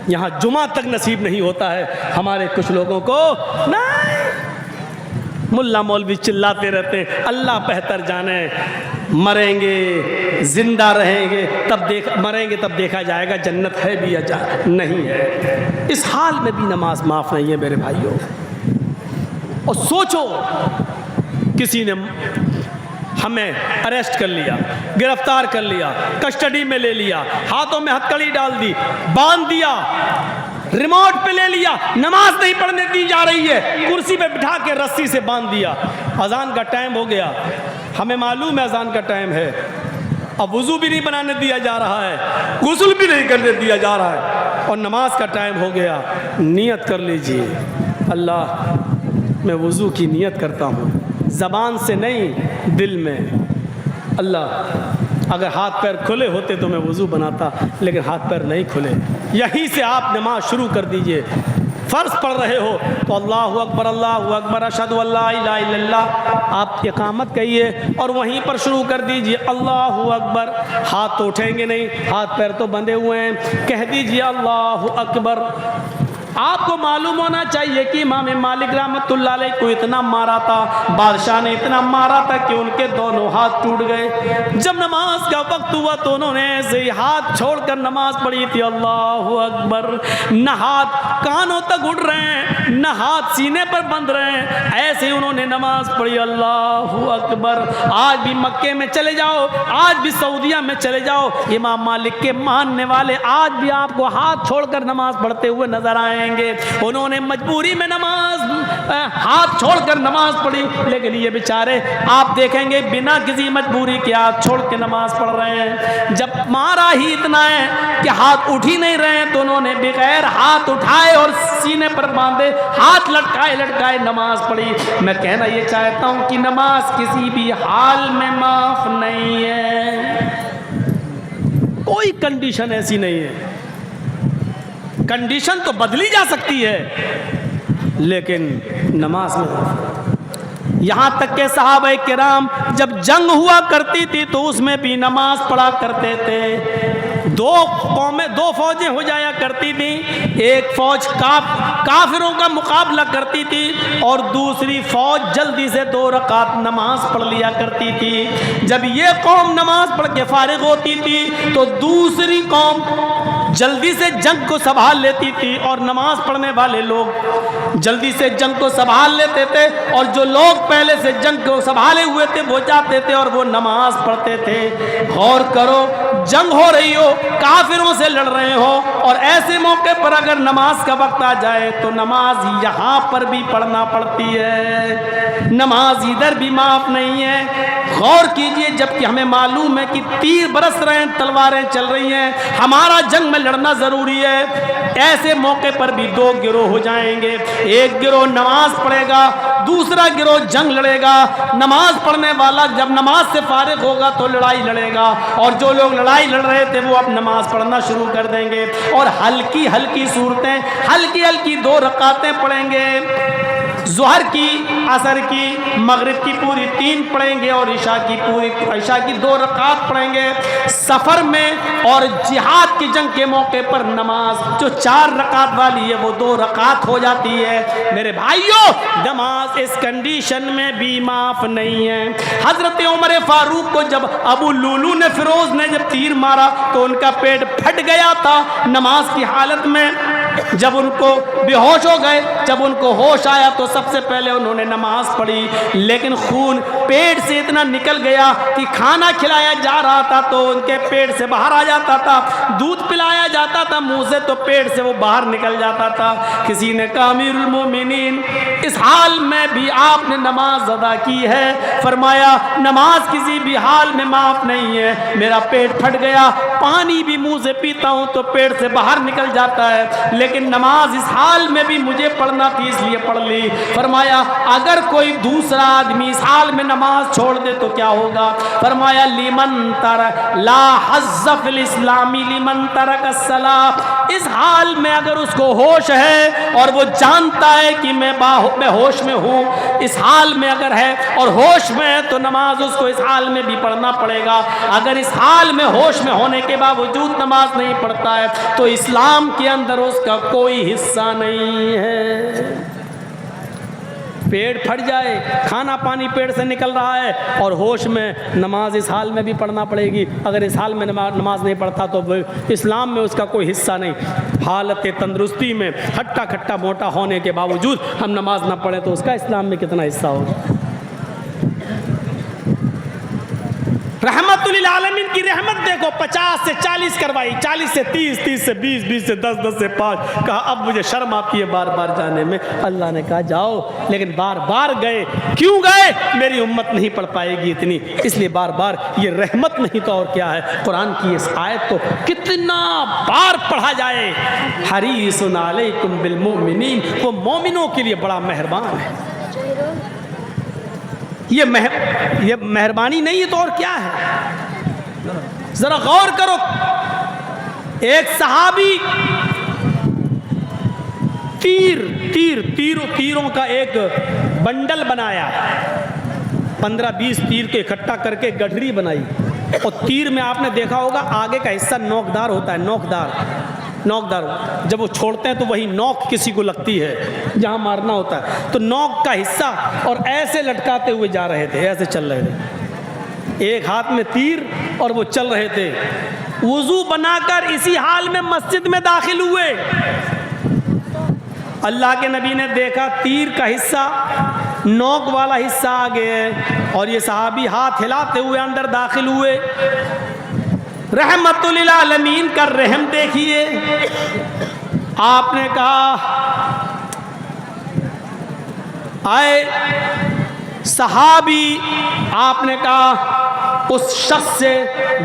یہاں جمعہ تک نصیب نہیں ہوتا ہے ہمارے کچھ لوگوں کو، نہیں، ملا مولوی چلاتے رہتے ہیں، اللہ بہتر جانے، مریں گے زندہ رہیں گے تب مریں گے تب دیکھا جائے گا جنت ہے بھی یا نہیں ہے۔ اس حال میں بھی نماز معاف نہیں ہے میرے بھائیوں۔ اور سوچو کسی نے ہمیں اریسٹ کر لیا، گرفتار کر لیا، کسٹڈی میں لے لیا، ہاتھوں میں ہتکڑی ڈال دی، باندھ دیا، ریموٹ پہ لے لیا، نماز نہیں پڑھنے دی جا رہی ہے، کرسی پہ بٹھا کے رسی سے باندھ دیا، اذان کا ٹائم ہو گیا، ہمیں معلوم ہے اذان کا ٹائم ہے، اب وضو بھی نہیں بنانے دیا جا رہا ہے، غسل بھی نہیں کرنے دیا جا رہا ہے، اور نماز کا ٹائم ہو گیا، نیت کر لیجئے، اللہ میں وضو کی نیت کرتا ہوں، زبان سے نہیں دل میں، اللہ اگر ہاتھ پیر کھلے ہوتے تو میں وضو بناتا، لیکن ہاتھ پیر نہیں کھلے، یہیں سے آپ نماز شروع کر دیجئے۔ فرض پڑھ رہے ہو تو اللہ اکبر اشہد ان لا الہ الا اللہ آپ اقامت کہیے اور وہیں پر شروع کر دیجئے اللہ اکبر، ہاتھ تو اٹھیں گے نہیں، ہاتھ پیر تو بندھے ہوئے ہیں، کہہ دیجئے اللہ اکبر۔ آپ کو معلوم ہونا چاہیے کہ امام مالک رحمۃ اللہ علیہ کو اتنا مارا تھا، بادشاہ نے اتنا مارا تھا کہ ان کے دونوں ہاتھ ٹوٹ گئے، جب نماز کا وقت ہوا تو انہوں نے ایسے ہی ہاتھ چھوڑ کر نماز پڑھی تھی، اللہ اکبر، نہ ہاتھ کانوں تک اٹھ رہے ہیں نہ ہاتھ سینے پر بندھ رہے ہیں، ایسے ہی انہوں نے نماز پڑھی، اللہ اکبر۔ آج بھی مکے میں چلے جاؤ، آج بھی سعودیہ میں چلے جاؤ، امام مالک کے ماننے والے آج بھی آپ کو ہاتھ چھوڑ کر نماز پڑھتے ہوئے نظر آئیں گے، انہوں نے مجبوری میں نماز ہاتھ چھوڑ کر نماز پڑھی، لیکن یہ بیچارے آپ دیکھیں گے بنا کسی مجبوری کے ہاتھ چھوڑ کے نماز پڑھ رہے ہیں، جب مارا ہی اتنا ہے کہ ہاتھ اٹھ ہی نہیں رہے ہیں تو انہوں نے بغیر ہاتھ اٹھائے اور سینے پر باندھے ہاتھ لٹکائے نماز پڑھی۔ میں کہنا یہ چاہتا ہوں کہ نماز کسی بھی حال میں معاف نہیں ہے، کوئی کنڈیشن ایسی نہیں ہے، کنڈیشن تو بدلی جا سکتی ہے لیکن نماز میں، یہاں تک کہ صحابہ کرام جب جنگ ہوا کرتی تھی تو اس میں بھی نماز پڑھا کرتے تھے، دو فوجیں ہو جایا کرتی تھیں، ایک فوج کافروں کا مقابلہ کرتی تھی اور دوسری فوج جلدی سے 2 رکعت نماز پڑھ لیا کرتی تھی، جب یہ قوم نماز پڑھ کے فارغ ہوتی تھی تو دوسری قوم جلدی سے جنگ کو سنبھال لیتی تھی، اور نماز پڑھنے والے لوگ جلدی سے جنگ کو سنبھال لیتے تھے، اور جو لوگ پہلے سے جنگ کو سنبھالے ہوئے تھے وہ جاتے تھے اور وہ نماز پڑھتے تھے۔ غور کرو، جنگ ہو رہی ہو، کافروں سے لڑ رہے ہو، اور ایسے موقع پر اگر نماز کا وقت آ جائے تو نماز یہاں پر بھی پڑھنا پڑتی ہے، نماز ادھر بھی معاف نہیں ہے۔ غور کیجئے، جبکہ ہمیں معلوم ہے کہ تیر برس رہے ہیں، تلواریں چل رہی ہیں، ہمارا جنگ میں لڑنا ضروری ہے، ایسے موقع پر بھی دو گروہ ہو جائیں گے، ایک گروہ نماز پڑھے گا، دوسرا گروہ جنگ لڑے گا۔ نماز پڑھنے والا جب نماز سے فارغ ہوگا تو لڑائی لڑے گا، اور جو لوگ لڑائی لڑ رہے تھے وہ اب نماز پڑھنا شروع کر دیں گے، اور ہلکی ہلکی صورتیں، ہلکی ہلکی 2 رکعتیں پڑھیں گے، ظہر کی، عصر کی، مغرب کی پوری 3 پڑھیں گے، اور عشاء کی 2 رکعت پڑھیں گے۔ سفر میں اور جہاد کی جنگ کے موقع پر نماز جو 4 رکعت والی ہے وہ 2 رکعت ہو جاتی ہے۔ میرے بھائیوں، نماز اس کنڈیشن میں بھی معاف نہیں ہے۔ حضرت عمر فاروق کو جب ابو لولو نے، فیروز نے جب تیر مارا تو ان کا پیٹ پھٹ گیا تھا نماز کی حالت میں، جب ان کو بے ہوش ہو گئے، جب ان کو ہوش آیا تو سب سے پہلے انہوں نے نماز پڑھی، لیکن خون پیٹ سے اتنا نکل گیا کہ کھانا کھلایا جا رہا تھا تو ان کے پیٹ سے باہر آ جاتا تھا، دودھ پلایا جاتا تھا منہ سے تو پیٹ سے وہ باہر نکل جاتا تھا۔ کسی نے کہا امیر المومنین، اس حال میں بھی آپ نے نماز ادا کی ہے؟ فرمایا نماز کسی بھی حال میں معاف نہیں ہے، میرا پیٹ پھٹ گیا، پانی بھی منہ سے پیتا ہوں تو پیٹ سے باہر نکل جاتا ہے، لیکن نماز اس حال میں بھی مجھے پڑھنا تھی اس لیے پڑھ لی۔ فرمایا اگر کوئی دوسرا آدمی اس حال میں نماز چھوڑ دے تو کیا ہوگا؟ فرمایا لمن ترک لا حظ فی الاسلام لمن ترک الصلاۃ، اس حال میں اگر اس کو ہوش ہے اور وہ جانتا ہے کہ میں ہوش میں ہوں، اس حال میں اگر ہے اور ہوش میں ہے تو نماز اس کو اس حال میں بھی پڑھنا پڑے گا۔ اگر اس حال میں ہوش میں ہونے کے باوجود نماز نہیں پڑھتا ہے تو اسلام کے اندر اس کا کوئی حصہ نہیں ہے۔ پیٹ پھٹ جائے، کھانا پانی پیٹ سے نکل رہا ہے اور ہوش میں، نماز اس حال میں بھی پڑھنا پڑے گی۔ اگر اس حال میں نماز نہیں پڑھتا تو اسلام میں اس کا کوئی حصہ نہیں۔ حالت تندرستی میں ہٹا کھٹا موٹا ہونے کے باوجود ہم نماز نہ پڑھیں تو اس کا اسلام میں کتنا حصہ ہوگا؟ رحمت للعالمین کی رحمت دیکھو، 50 سے 40 کروائی، 40 سے 30، 30 سے 20، 20 سے 10، 10 سے 5۔ کہا اب مجھے شرم آتی ہے بار بار جانے میں۔ اللہ نے کہا جاؤ، لیکن بار بار گئے۔ کیوں گئے؟ میری امت نہیں پڑھ پائے گی اتنی، اس لیے بار بار۔ یہ رحمت نہیں تو اور کیا ہے؟ قرآن کی اس آیت کو کتنا بار پڑھا جائے، حریص علیکم بالمؤمنین، وہ مومنوں کے لیے بڑا مہربان ہے۔ یہ مہربانی نہیں ہے تو اور کیا ہے؟ ذرا غور کرو، ایک صحابی تیروں کا ایک بنڈل بنایا، 15-20 تیر کے اکٹھا کر کے گٹھری بنائی، اور تیر میں آپ نے دیکھا ہوگا آگے کا حصہ نوکدار ہوتا ہے، نوکدار جب وہ چھوڑتے ہیں تو وہی نوک کسی کو لگتی ہے جہاں مارنا ہوتا ہے، تو نوک کا حصہ، اور ایسے لٹکاتے ہوئے جا رہے تھے، ایسے چل رہے تھے، ایک ہاتھ میں تیر اور وہ چل رہے تھے۔ وضو بنا کر اسی حال میں مسجد میں داخل ہوئے، اللہ کے نبی نے دیکھا تیر کا حصہ، نوک والا حصہ آگے ہے، اور یہ صحابی ہاتھ ہلاتے ہوئے اندر داخل ہوئے۔ رحمت للعالمین کا رحم دیکھیے، آپ نے کہا آئے صحابی، آپ نے کہا اس شخص سے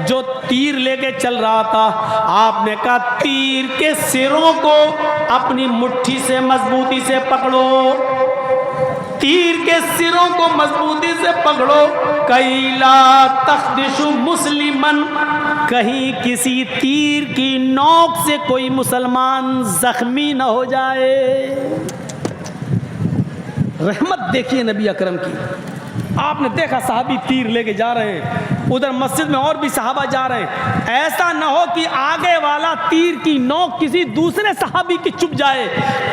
جو تیر لے کے چل رہا تھا، آپ نے کہا تیر کے سروں کو اپنی مٹھی سے مضبوطی سے پکڑو، تیر کے سروں کو مضبوطی سے پکڑو، کئی لا تخدش مسلمن، کہیں کسی تیر کی نوک سے کوئی مسلمان زخمی نہ ہو جائے۔ رحمت دیکھیے نبی اکرم کی، آپ نے دیکھا صحابی تیر لے کے جا رہے ہیں، ادھر مسجد میں اور بھی صحابہ جا رہے ہیں، ایسا نہ ہو کہ آگے والا تیر کی نوک کسی دوسرے صحابی کی چپ جائے۔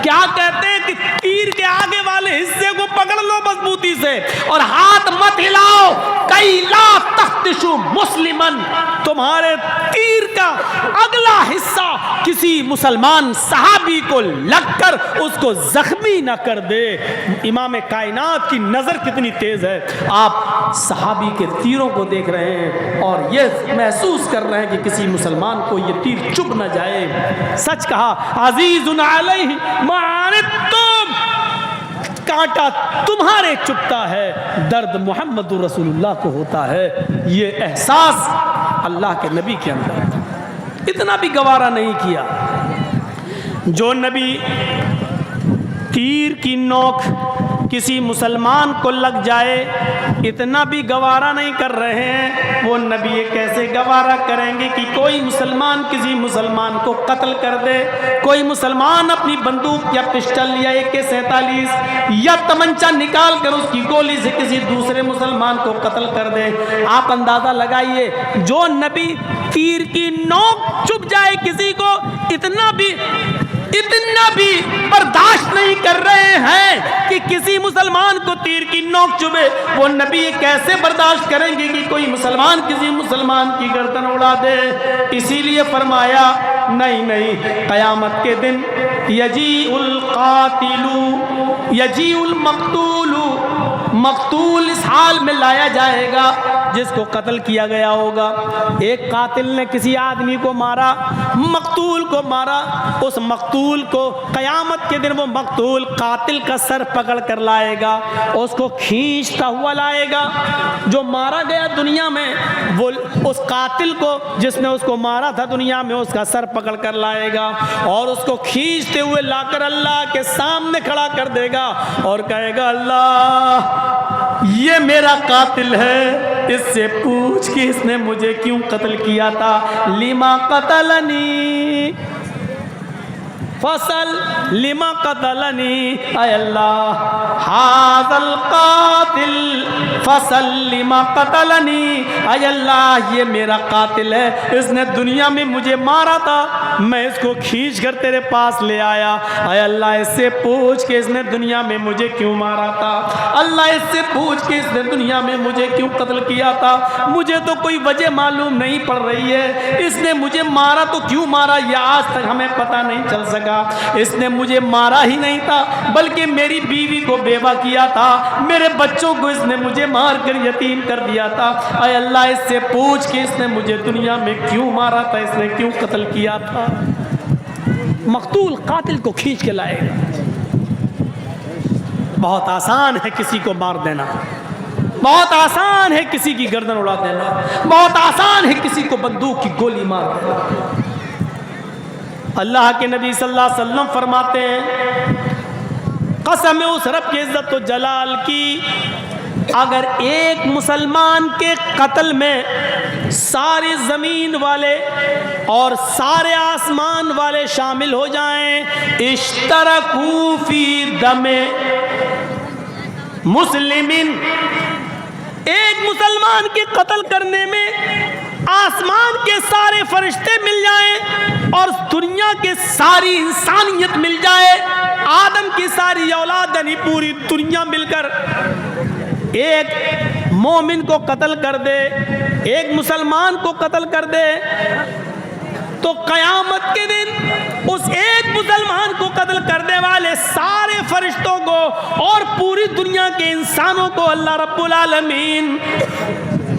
کیا کہتے ہیں کہ تیر کے آگے والے حصے کو پکڑ لو مضبوطی سے اور ہاتھ مت ہلاؤ، کئی لا تخدشوا مسلمن، تمہارے تیر کا اگلا حصہ کسی مسلمان صحابی کو لگ کر اس کو زخمی نہ کر دے۔ امام کائنات کی نظر کتنی تیز ہے، آپ صحابی کے تیروں کو دیکھ رہے ہیں اور یہ محسوس کر رہے ہیں کہ کسی مسلمان کو یہ تیر چبھ نہ جائے۔ سچ کہا، عزیز علیہ ما عنتم، کانٹا تمہارے چبھتا ہے، درد محمد رسول اللہ کو ہوتا ہے۔ یہ احساس اللہ کے نبی کے اندر تھا، اتنا بھی گوارا نہیں کیا۔ جو نبی تیر کی نوک کسی مسلمان کو لگ جائے اتنا بھی گوارا نہیں کر رہے ہیں، وہ نبی یہ کیسے گوارا کریں گے کہ کوئی مسلمان کسی مسلمان کو قتل کر دے، کوئی مسلمان اپنی بندوق یا پسٹل یا AK-47 یا تمنچا نکال کر اس کی گولی سے کسی دوسرے مسلمان کو قتل کر دے۔ آپ اندازہ لگائیے، جو نبی تیر کی نوک چبھ جائے کسی کو اتنا بھی برداشت نہیں کر رہے ہیں کہ کسی مسلمان کو تیر کی نوک چبھے، وہ نبی کیسے برداشت کریں گے کہ کوئی مسلمان کسی مسلمان کی گردن اڑا دے؟ اسی لیے فرمایا نہیں، قیامت کے دن یجیء القاتل یجیء المقتول، مقتول اس حال میں لایا جائے گا جس کو قتل کیا گیا ہوگا۔ ایک قاتل نے کسی آدمی کو مارا، مقتول کو مارا، اس مقتول کو قیامت کے دن وہ مقتول قاتل کا سر پکڑ کر لائے گا، اس کو کھینچتا ہوا لائے گا۔ جو مارا گیا دنیا میں وہ اس قاتل کو جس نے اس کو مارا تھا دنیا میں اس کا سر پکڑ کر لائے گا اور اس کو کھینچتے ہوئے لا کر اللہ کے سامنے کھڑا کر دے گا اور کہے گا اللہ یہ میرا قاتل ہے، اس سے پوچھ کہ اس نے مجھے کیوں قتل کیا تھا، لما قتلنی فصل لما قتلنی، اے اللہ ھذا القاتل فصل لما قتلنی، اے اللہ یہ میرا قاتل ہے، اس نے دنیا میں مجھے مارا تھا، میں اس کو کھینچ کر تیرے پاس لے آیا، اے اللہ اس سے پوچھ کہ اس نے دنیا میں مجھے کیوں مارا تھا، اللہ اس سے پوچھ کہ اس نے دنیا میں مجھے کیوں قتل کیا تھا، مجھے تو کوئی وجہ معلوم نہیں پڑ رہی ہے، اس نے مجھے مارا تو کیوں مارا یہ آج تک ہمیں پتہ نہیں چل سکا، اس نے مجھے مارا ہی نہیں تھا بلکہ میری بیوی کو بیوہ کیا تھا، میرے بچوں کو اس نے مجھے مار کر یتیم کر دیا تھا، اے اللہ اس سے پوچھ کہ اس نے مجھے دنیا میں کیوں مارا تھا، اس نے کیوں قتل کیا تھا۔ مقتول قاتل کو کھینچ کے لائے گا۔ بہت آسان ہے کسی کو مار دینا، بہت آسان ہے کسی کی گردن اڑا دینا، بہت آسان ہے کسی کو بندوق کی گولی مار دینا۔ اللہ کے نبی صلی اللہ علیہ وسلم فرماتے ہیں قسم اس رب کی عزت و جلال کی، اگر ایک مسلمان کے قتل میں ساری زمین والے اور سارے آسمان والے شامل ہو جائیں، اشترکوا فی دم مسلمین، ایک مسلمان کے قتل کرنے میں آسمان کے سارے فرشتے مل جائیں اور دنیا کے ساری انسانیت مل جائے، آدم کی ساری اولاد یعنی پوری دنیا مل کر ایک مومن کو قتل کر دے، ایک مسلمان کو قتل کر دے، تو قیامت کے دن اس ایک مسلمان کو قتل کرنے والے سارے فرشتوں کو اور پوری دنیا کے انسانوں کو اللہ رب العالمین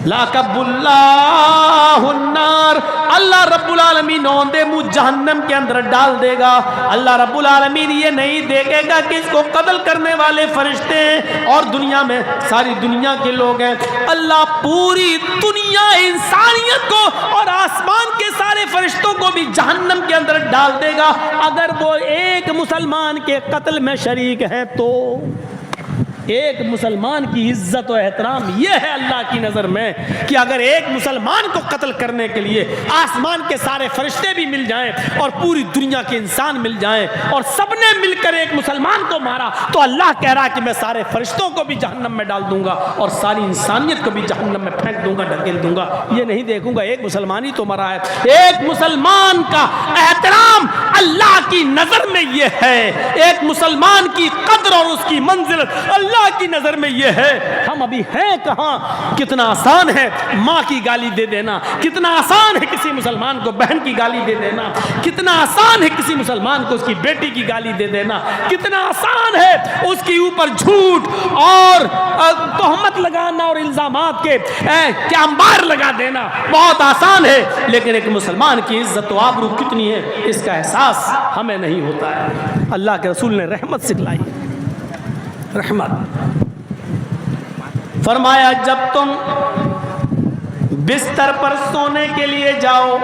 لاکب اللہ النار، اللہ رب العالمین اوندے منہ جہنم کے اندر ڈال دے گا۔ اللہ رب العالمین یہ نہیں دیکھے گا کہ اس کو قتل کرنے والے فرشتے ہیں اور دنیا میں ساری دنیا کے لوگ ہیں، اللہ پوری دنیا انسانیت کو اور آسمان کے سارے فرشتوں کو بھی جہنم کے اندر ڈال دے گا اگر وہ ایک مسلمان کے قتل میں شریک ہیں تو۔ ایک مسلمان کی عزت و احترام یہ ہے اللہ کی نظر میں کہ اگر ایک مسلمان کو قتل کرنے کے لیے آسمان کے سارے فرشتے بھی مل جائیں اور پوری دنیا کے انسان مل جائیں اور سب نے مل کر ایک مسلمان کو مارا تو اللہ کہہ رہا ہے کہ میں سارے فرشتوں کو بھی جہنم میں ڈال دوں گا اور ساری انسانیت کو بھی جہنم میں پھینک دوں گا، ڈھکیل دوں گا، یہ نہیں دیکھوں گا ایک مسلمان ہی تو مرا ہے۔ ایک مسلمان کا احترام اللہ کی نظر میں یہ ہے، ایک مسلمان کی قدر اور اس کی منزلت اللہ کی نظر میں یہ ہے۔ ہم ابھی ہیں کہاں؟ کتنا آسان ہے ماں کی گالی دے دینا، کتنا آسان ہے کسی مسلمان کو بہن کی گالی دے دینا، کتنا آسان ہے کسی مسلمان کو اس کی بیٹی کی گالی دے دینا، کتنا آسان ہے اس کے اوپر جھوٹ اور تہمت لگانا اور الزامات کے انبار لگا دینا، بہت آسان ہے، لیکن ایک مسلمان کی عزت و آبرو کتنی ہے اس کا احساس ہمیں نہیں ہوتا ہے۔ اللہ کے رسول نے رحمت سکھلائی، رحمت۔ فرمایا جب تم بستر پر سونے کے لیے جاؤ،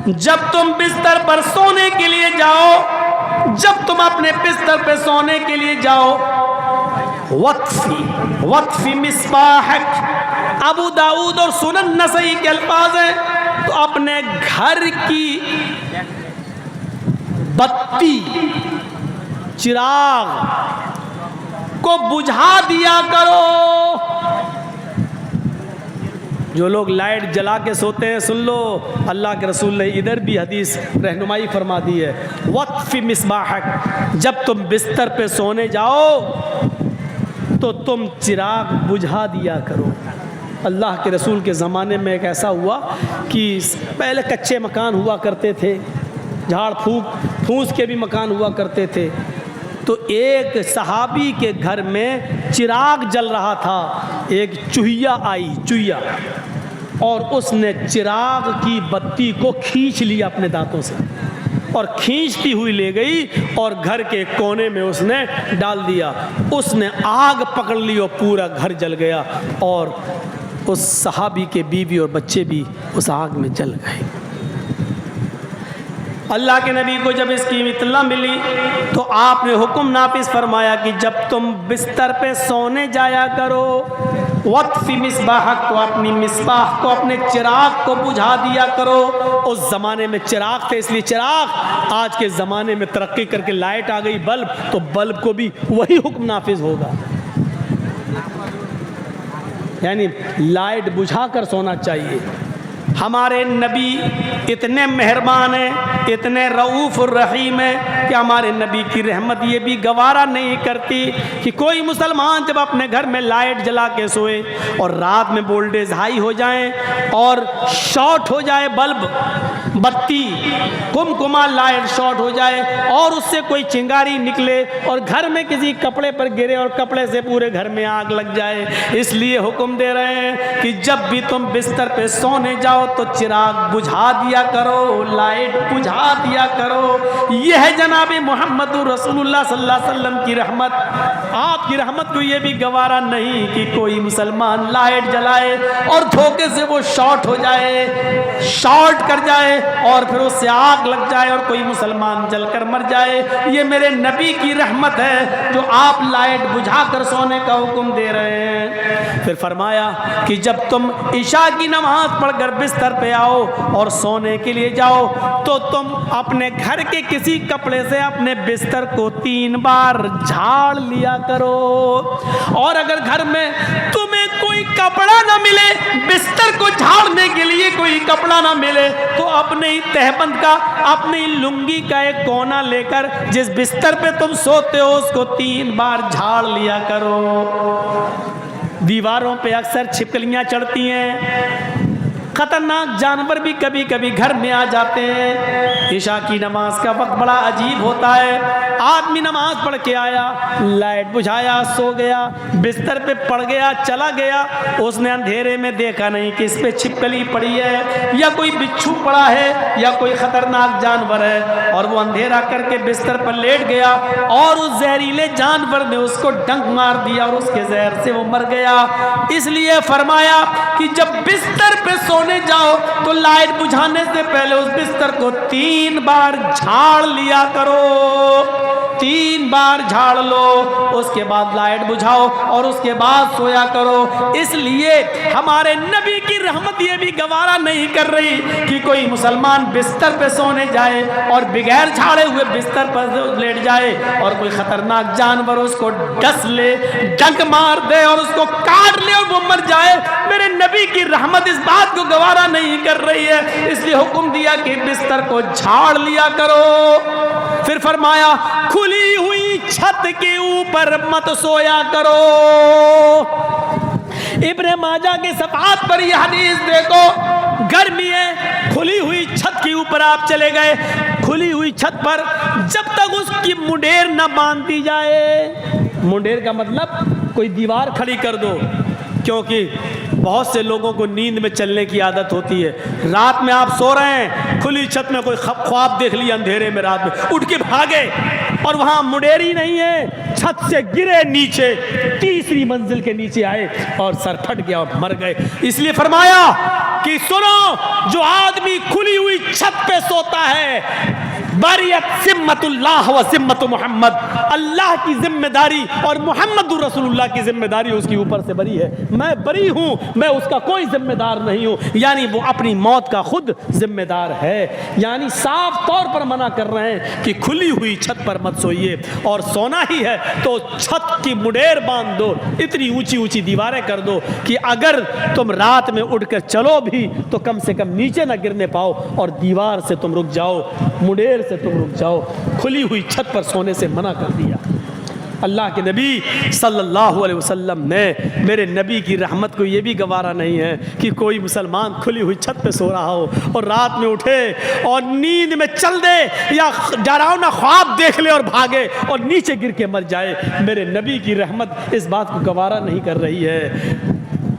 جب تم بستر پر سونے کے لیے جاؤ، جب تم اپنے بستر پہ سونے کے لیے جاؤ، وطفی مصباحک، ابو داؤد اور سنن نسائی کے الفاظ ہیں، تو اپنے گھر کی بتی چراغ کو بجھا دیا کرو۔ جو لوگ لائٹ جلا کے سوتے ہیں، سن لو اللہ کے رسول نے ادھر بھی حدیث رہنمائی فرما دی ہے، وطفی مصباحک، جب تم بستر پہ سونے جاؤ تو تم چراغ بجھا دیا کرو۔ اللہ کے رسول کے زمانے میں ایک ایسا ہوا کہ پہلے کچے مکان ہوا کرتے تھے، جھاڑ پھونس کے بھی مکان ہوا کرتے تھے، تو ایک صحابی کے گھر میں چراغ جل رہا تھا، ایک چوہیا آئی، چوہیا، اور اس نے چراغ کی بتی کو کھینچ لیا اپنے دانتوں سے، اور کھینچتی ہوئی لے گئی اور گھر کے کونے میں اس نے ڈال دیا۔ اس نے آگ پکڑ لی اور پورا گھر جل گیا، اور اس صحابی کے بیوی اور بچے بھی اس آگ میں جل گئے۔ اللہ کے نبی کو جب اس کی اطلاع ملی تو آپ نے حکم نافذ فرمایا کہ جب تم بستر پہ سونے جایا کرو، وطفی مصباحک کو، اپنی مصباح کو، اپنے چراغ کو بجھا دیا کرو۔ اس زمانے میں چراغ تھے، اس لیے چراغ، آج کے زمانے میں ترقی کر کے لائٹ آ گئی، بلب، تو بلب کو بھی وہی حکم نافذ ہوگا، یعنی لائٹ بجھا کر سونا چاہیے۔ ہمارے نبی اتنے مہربان ہیں، اتنے رؤوف الرحیم ہیں کہ ہمارے نبی کی رحمت یہ بھی گوارا نہیں کرتی کہ کوئی مسلمان جب اپنے گھر میں لائٹ جلا کے سوئے اور رات میں وولٹیج ہائی ہو جائیں اور شارٹ ہو جائے بلب، بتی، کمکما لائٹ شارٹ ہو جائے اور اس سے کوئی چنگاری نکلے اور گھر میں کسی کپڑے پر گرے اور کپڑے سے پورے گھر میں آگ لگ جائے، اس لیے حکم دے رہے ہیں کہ جب بھی تم بستر پہ سونے جاؤ تو چراغ بجھا دیا کرو، لائٹ بجھا دیا کرو۔ یہ ہے جناب محمد رسول اللہ صلی اللہ علیہ وسلم کی رحمت۔ آپ کی رحمت کو یہ بھی گوارا نہیں کہ کوئی مسلمان لائٹ جلائے اور دھوکے سے وہ شارٹ ہو جائے، شارٹ کر جائے اور پھر اس سے آگ لگ جائے اور کوئی مسلمان جل کر مر جائے۔ یہ میرے نبی کی رحمت ہے جو آپ لائٹ بجھا کر سونے کا حکم دے رہے ہیں۔ پھر فرمایا کہ جب تم عشاء کی نماز پڑھ کر بستر پہ آؤ اور سونے کے لیے جاؤ تو تم اپنے گھر کے کسی کپڑے سے اپنے بستر کو 3 بار جھاڑ لیا کرو، اور اگر گھر میں تمہیں کوئی کپڑا نہ ملے، بستر کو جھاڑنے کے لیے کوئی کپڑا نہ ملے، تو اپنے ہی تہبند کا، اپنی لنگی کا ایک کونا لے کر جس بستر پہ تم سوتے ہو اس کو 3 بار جھاڑ لیا کرو۔ دیواروں پہ اکثر چھپکلیاں چڑھتی ہیں، خطرناک جانور بھی کبھی کبھی گھر میں آ جاتے ہیں۔ عشاء کی نماز کا وقت بڑا عجیب ہوتا ہے، آدمی نماز پڑھ کے آیا، لائٹ بجھایا، سو گیا، بستر پہ پڑ گیا، چلا گیا، اس نے اندھیرے میں دیکھا نہیں کہ اس پہ چھپکلی پڑی ہے یا کوئی بچھو پڑا ہے یا کوئی خطرناک جانور ہے، اور وہ اندھیرا کر کے بستر پر لیٹ گیا اور اس زہریلے جانور نے اس کو ڈنک مار دیا اور اس کے زہر سے وہ مر گیا۔ اس لیے فرمایا کہ جب بستر پہ سونے جاؤ تو لائٹ بجھانے سے پہلے اس بستر کو 3 بار جھاڑ لیا کرو، 3 بار جھاڑ لو، اس کے بعد لائٹ بجھاؤ اور اس کے بعد سویا کرو۔ اس لیے ہمارے نبی کی رحمت یہ بھی گوارا نہیں کر رہی کہ کوئی مسلمان بستر پہ سونے جائے اور بغیر جھاڑے ہوئے بستر پر لیٹ جائے اور کوئی خطرناک جانور اس کو ڈس لے، ڈنک مار دے اور اس کو کاٹ لے اور وہ مر جائے۔ میرے نبی کی رحمت اس بات کو گوارا نہیں کر رہی ہے، اس لیے حکم دیا کہ بستر کو جھاڑ لیا کرو۔ پھر فرمایا کھلی ہوئی چھت کے اوپر مت سویا کرو۔ ابن ماجہ کے صفحات پر یہ حدیث دیکھو، گرمی ہے، کھلی ہوئی چھت کے اوپر آپ چلے گئے، کھلی ہوئی چھت پر جب تک اس کی منڈیر نہ باندھی جائے، منڈیر کا مطلب کوئی دیوار کھڑی کر دو، کیونکہ بہت سے لوگوں کو نیند میں چلنے کی عادت ہوتی ہے. رات میں آپ سو رہے ہیں, کھلی چھت میں کوئی خواب دیکھ لیا اندھیرے میں, رات میں اٹھ کے بھاگے اور وہاں مڈیری نہیں ہے, چھت سے گرے نیچے, تیسری منزل کے نیچے آئے اور سر پھٹ گیا اور مر گئے. اس لیے فرمایا کہ سنو, جو آدمی کھلی ہوئی چھت پہ سوتا ہے, بریت ذمت اللہ و ذمت محمد, اللہ کی ذمہ داری اور محمد رسول اللہ کی ذمہ داری اس کی اوپر سے بری ہے. میں بری ہوں, میں اس کا کوئی ذمہ دار نہیں ہوں. یعنی وہ اپنی موت کا خود ذمہ دار ہے. یعنی صاف طور پر منع کر رہے ہیں کہ کھلی ہوئی چھت پر مت سوئیے, اور سونا ہی ہے تو چھت کی مڈیر باندھ دو, اتنی اونچی اونچی دیواریں کر دو کہ اگر تم رات میں اٹھ کر چلو بھی تو کم سے کم نیچے نہ گرنے پاؤ, اور دیوار سے تم رک جاؤ, مڈیر سے تم رک جاؤ. کھلی ہوئی چھت پر سونے سے منع کر دیا. اللہ کے نبی صلی اللہ علیہ وسلم نے, میرے نبی کی رحمت کو یہ بھی گوارا نہیں ہے کہ کوئی مسلمان کھلی ہوئی چھت پہ سو رہا ہو اور رات میں اٹھے اور نیند میں چل دے یا ڈراؤنا خواب دیکھ لے اور بھاگے اور نیچے گر کے مر جائے. میرے نبی کی رحمت اس بات کو گوارا نہیں کر رہی ہے.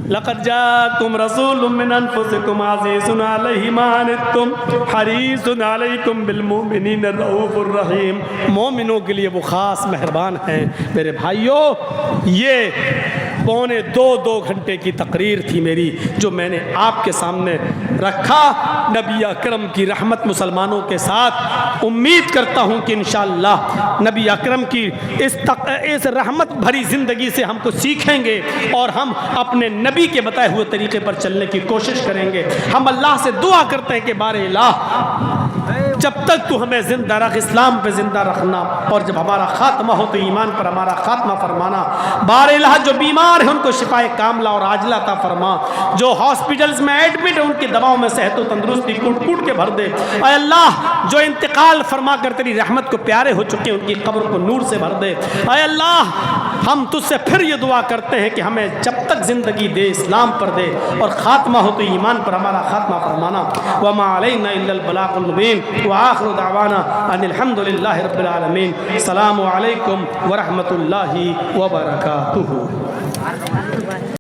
لقد جاءكم رسول من انفسكم عزيز عليه ما عنتم حريص عليكم بالمؤمنين رؤوف الرحيم. مومنوں کے لیے وہ خاص مہربان ہیں. میرے بھائیوں, یہ پونے دو گھنٹے کی تقریر تھی میری جو میں نے آپ کے سامنے رکھا. نبی اکرم کی رحمت مسلمانوں کے ساتھ. امید کرتا ہوں کہ انشاءاللہ نبی اکرم کی اس رحمت بھری زندگی سے ہم کو سیکھیں گے اور ہم اپنے نبی کے بتائے ہوئے طریقے پر چلنے کی کوشش کریں گے. ہم اللہ سے دعا کرتے ہیں کہ بار الہ جب تک تو ہمیں زندہ رکھ, اسلام پہ زندہ رکھنا, اور جب ہمارا خاتمہ ہو تو ایمان پر ہمارا خاتمہ فرمانا. بار الہ جو بیمار ہیں ان کو شفائے کاملہ اور عاجلہ عطا فرما. جو ہاسپٹلز میں ایڈمٹ ہیں ان کی دواؤں میں صحت و تندرستی کوٹ کوٹ کے بھر دے. اے اللہ, جو انتقال فرما کر تیری رحمت کو پیارے ہو چکے ہیں ان کی قبر کو نور سے بھر دے. اے اللہ, ہم تجھ سے پھر یہ دعا کرتے ہیں کہ ہمیں جب تک زندگی دے اسلام پر دے, اور خاتمہ ہو تو ایمان پر ہمارا خاتمہ فرمانا. وما علینا الا البلاغ المبین وآخر دعوانا ان الحمد للہ رب العالمین. السلام علیکم ورحمۃ اللہ وبرکاتہ.